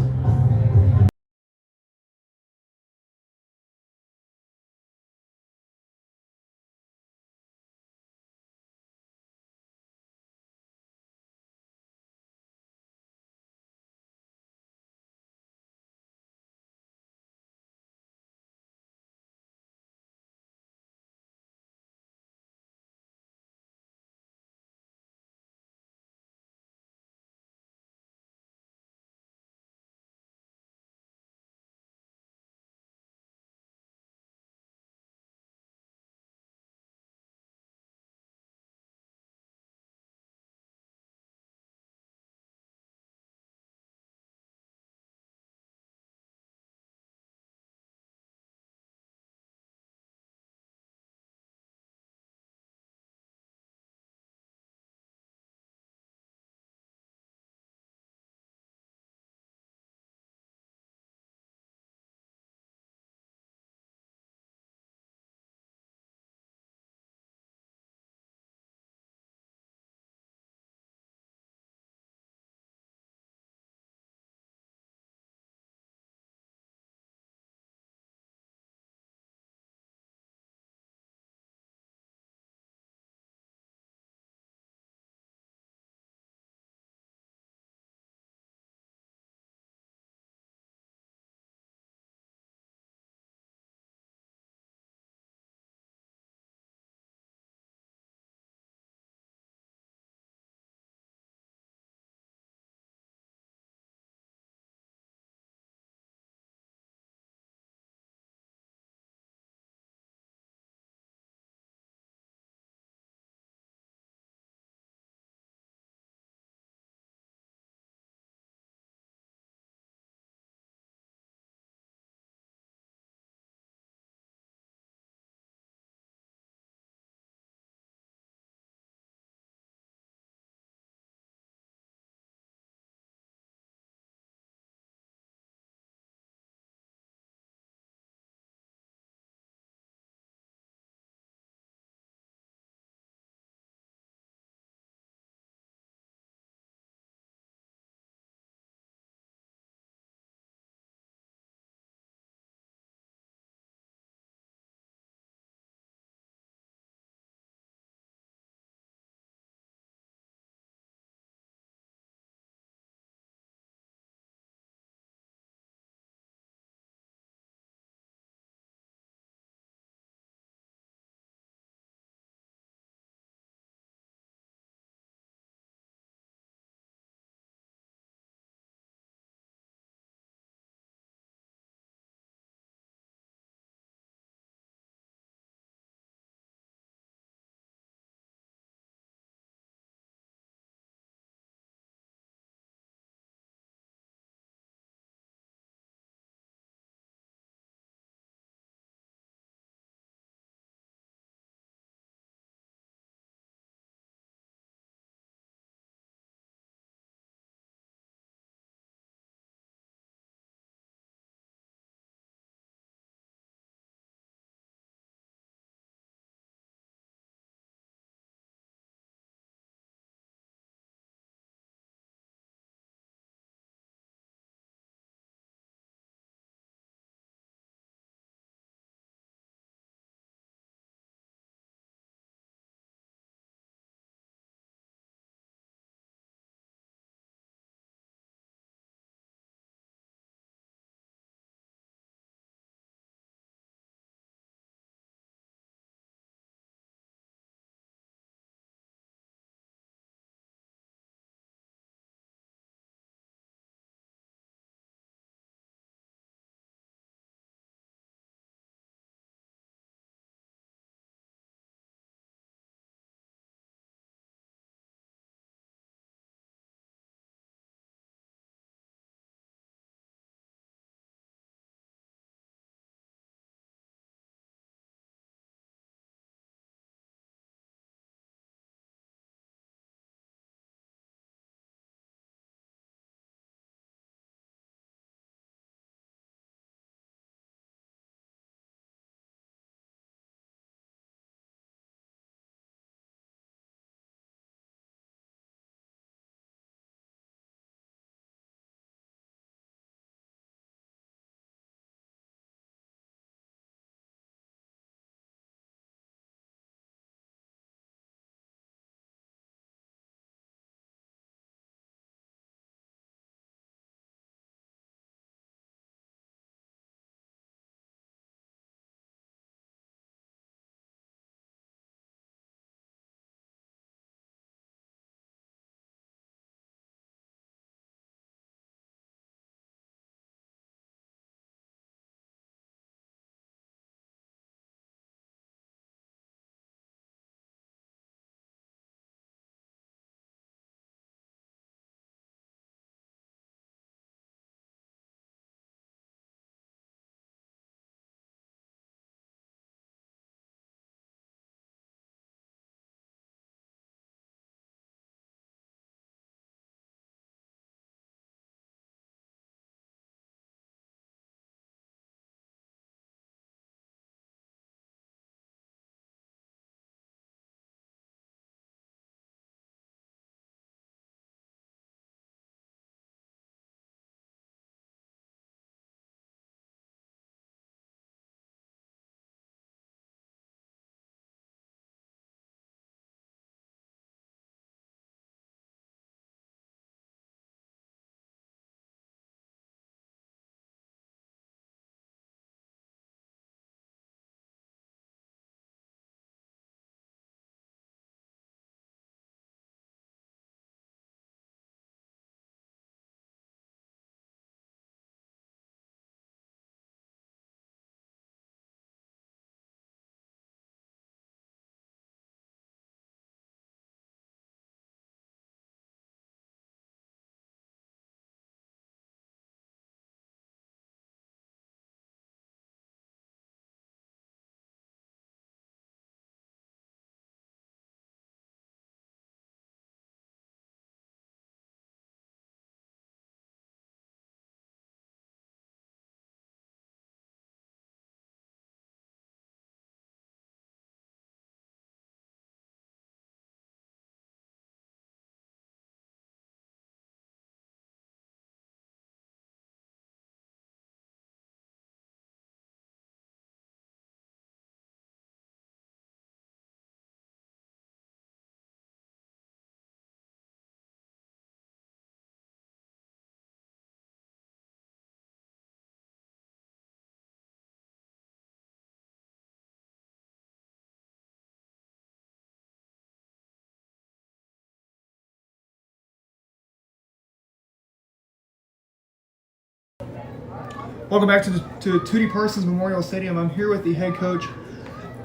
Welcome back to Tootie Parsons Memorial Stadium. I'm here with the head coach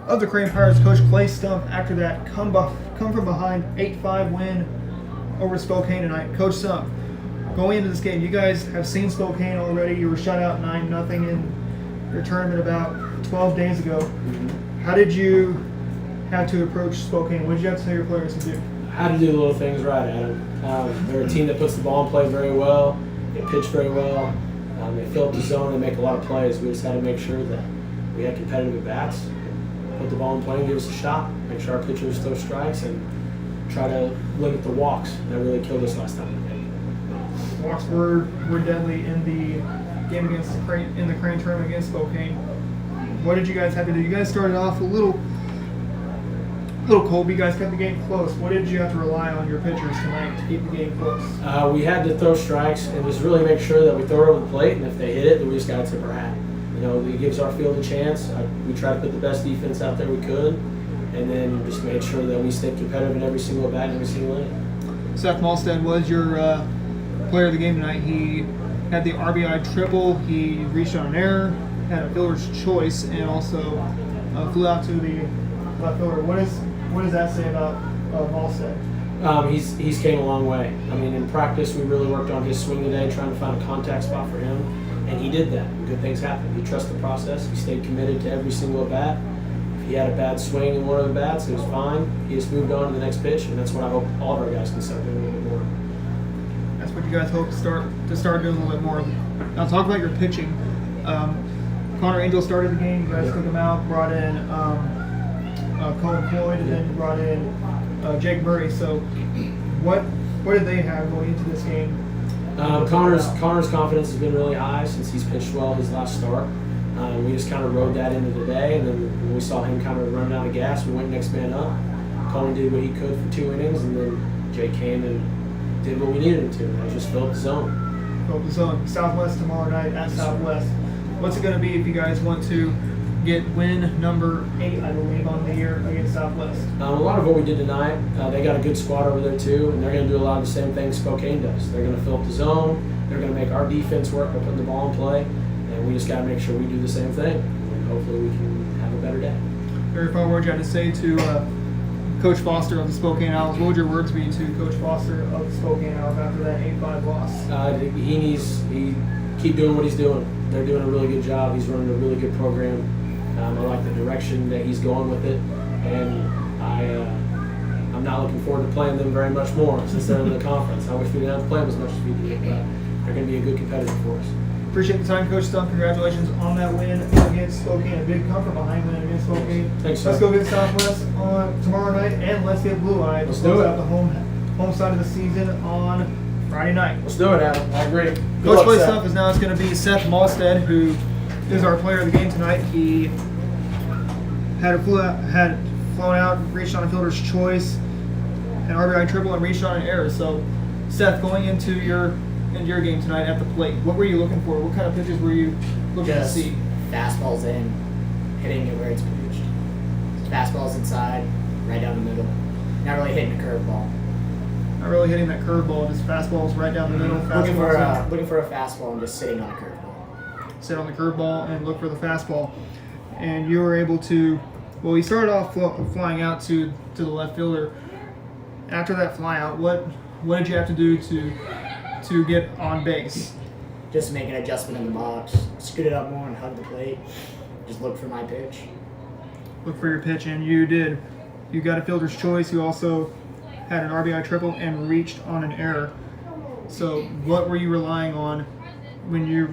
of the Crane Pirates, Coach Clay Stump. After that, come from behind 8-5 win over Spokane tonight. Coach Stump, going into this game, you guys have seen Spokane already. You were shut out 9-0 in your tournament about 12 days ago. How did you have to approach Spokane? What did you have to tell your players to do? How to do the little things right, Adam. They're a team that puts the ball in play very well. They pitch very well. They fill up the zone. They make a lot of plays. We just had to make sure that we had competitive at-bats, put the ball in play and give us a shot, make sure our pitchers throw strikes, and try to limit the walks. That really killed us last time. Walks were deadly in the game against the Crane tournament against Spokane. What did you guys have to do? You guys started off a little cold, but you guys kept the game close. What did you have to rely on your pitchers tonight to keep the game close? We had to throw strikes and just really make sure that we throw it over the plate, and if they hit it, then we just got to tip our hat. You know, it gives our field a chance. We tried to put the best defense out there we could, and then just made sure that we stayed competitive in every single bat and every single inning. Seth Malstead was your player of the game tonight. He had the RBI triple. He reached on an error, had a fielder's choice, and also flew out to the left fielder. What does that say about Malstead? He's came a long way. I mean, in practice, we really worked on his swing today, trying to find a contact spot for him, and he did that. And good things happened. He trusted the process. He stayed committed to every single bat. If he had a bad swing in one of the bats, it was fine. He just moved on to the next pitch, and that's what I hope all of our guys can start doing a little bit more. That's what you guys hope to start doing a little bit more. Now, talk about your pitching. Connor Angel started the game. You guys took him out, brought in Colin Floyd, and then brought in Jake Murray. So, what did they have going into this game? Connor's confidence has been really high since he's pitched well his last start. We just kind of rode that into the day, and then when we saw him kind of run out of gas, we went next man up. Colin did what he could for 2 innings, and then Jake came and did what we needed him to. And just filled the zone. Filled the zone. Southwest tomorrow night at Southwest. What's it going to be if you guys want to get win number 8, I believe, on the year against Southwest? A lot of what we did tonight, they got a good squad over there too, and they're going to do a lot of the same things Spokane does. They're going to fill up the zone. They're going to make our defense work by putting the ball in play, and we just got to make sure we do the same thing. And hopefully we can have a better day. Very final words you had to say to Coach Foster of the Spokane Owls. What would your words be to Coach Foster of the Spokane Owls after that 8-5 loss? He keep doing what he's doing. They're doing a really good job. He's running a really good program. I like the direction that he's going with it, and I'm not looking forward to playing them very much more since they're in the conference. I wish we didn't have to play them as much as we did, but they're going to be a good competitor for us. Appreciate the time, Coach Stump. Congratulations on that win against Spokane. A big comfort behind win against Spokane. Thanks, sir. Let's go get Southwest on tomorrow night, and let's get Blue Eyed. Let's do it. Out the home side of the season on Friday night. Let's do it, Adam. I agree. Coach Clay Stump is now going to be Seth Malstead, who is our player of the game tonight. He had flown out, reached on a fielder's choice, an RBI triple, and reached on an error. So, Seth, going into your game tonight at the plate, what were you looking for? What kind of pitches were you looking to see? Fastballs in, hitting it where it's pitched. Fastballs inside, right down the middle. Not really hitting a curveball. Not really hitting that curveball, just fastballs right down the middle. Looking Fastballs for a fastball and just sitting on a curveball. sit on the curveball and look for the fastball. And you were able to, well, he started off flying out to the left fielder. After that fly out, what did you have to do to get on base? Just make an adjustment in the box, scoot it up more and hug the plate. Just look for my pitch. Look for your pitch, and you did. You got a fielder's choice. You also had an RBI triple and reached on an error. So what were you relying on when you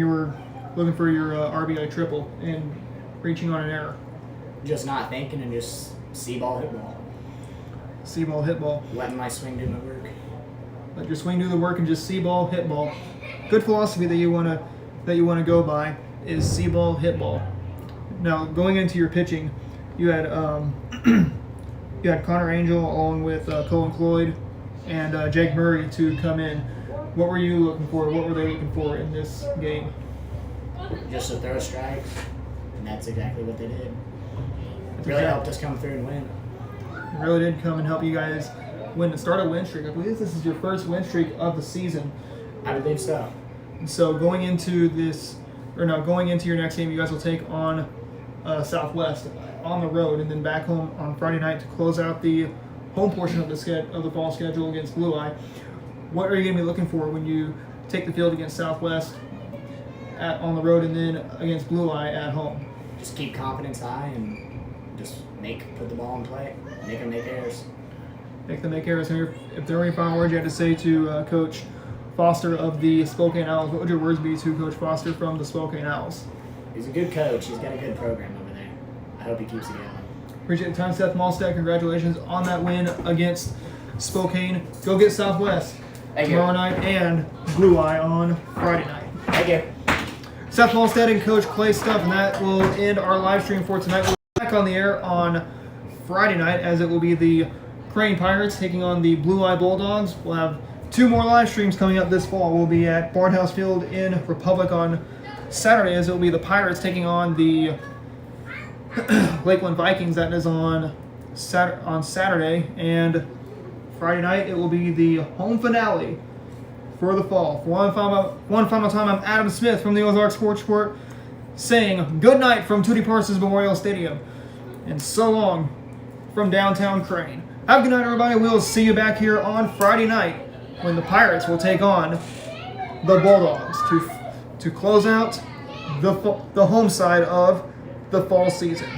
were looking for your RBI triple and reaching on an error? Just not thinking and just see ball, hit ball. See ball, hit ball. Letting my swing do my work. Let your swing do the work and just see ball, hit ball. Good philosophy that you wanna go by is see ball, hit ball. Now going into your pitching, you had you had Connor Angel along with Colin Floyd and Jake Murray to come in. What were you looking for? What were they looking for in this game? Just to throw strikes, and that's exactly what they did. It That's really exact- helped us come through and win. It really did come and help you guys win to start a win streak. I believe this is your first win streak of the season. I believe so. So going into your next game, you guys will take on Southwest on the road, and then back home on Friday night to close out the home portion of the fall schedule against Blue Eye. What are you going to be looking for when you take the field against Southwest on the road, and then against Blue Eye at home? Just keep confidence high and just put the ball in play. Make them make errors. Make them make errors. And if there are any final words you had to say to Coach Foster of the Spokane Owls, what would your words be to Coach Foster from the Spokane Owls? He's a good coach. He's got a good program over there. I hope he keeps it going. Appreciate the time, Seth Malstead. Congratulations on that win against Spokane. Go get Southwest tomorrow night and Blue Eye on Friday night. Thank you. Seth Malstead and Coach Clay Stuff, and that will end our live stream for tonight. We'll be back on the air on Friday night, as it will be the Crane Pirates taking on the Blue Eye Bulldogs. We'll have 2 more live streams coming up this fall. We'll be at Barnhouse Field in Republic on Saturday, as it will be the Pirates taking on the Lakeland Vikings. That is on Saturday, and Friday night it will be the home finale for the fall. For one final time, I'm Adam Smith from the Ozark Sports Report, saying good night from Tootie Parsons Memorial Stadium, and so long from downtown Crane. Have a good night, everybody. We'll see you back here on Friday night when the Pirates will take on the Bulldogs to close out the home side of the fall season.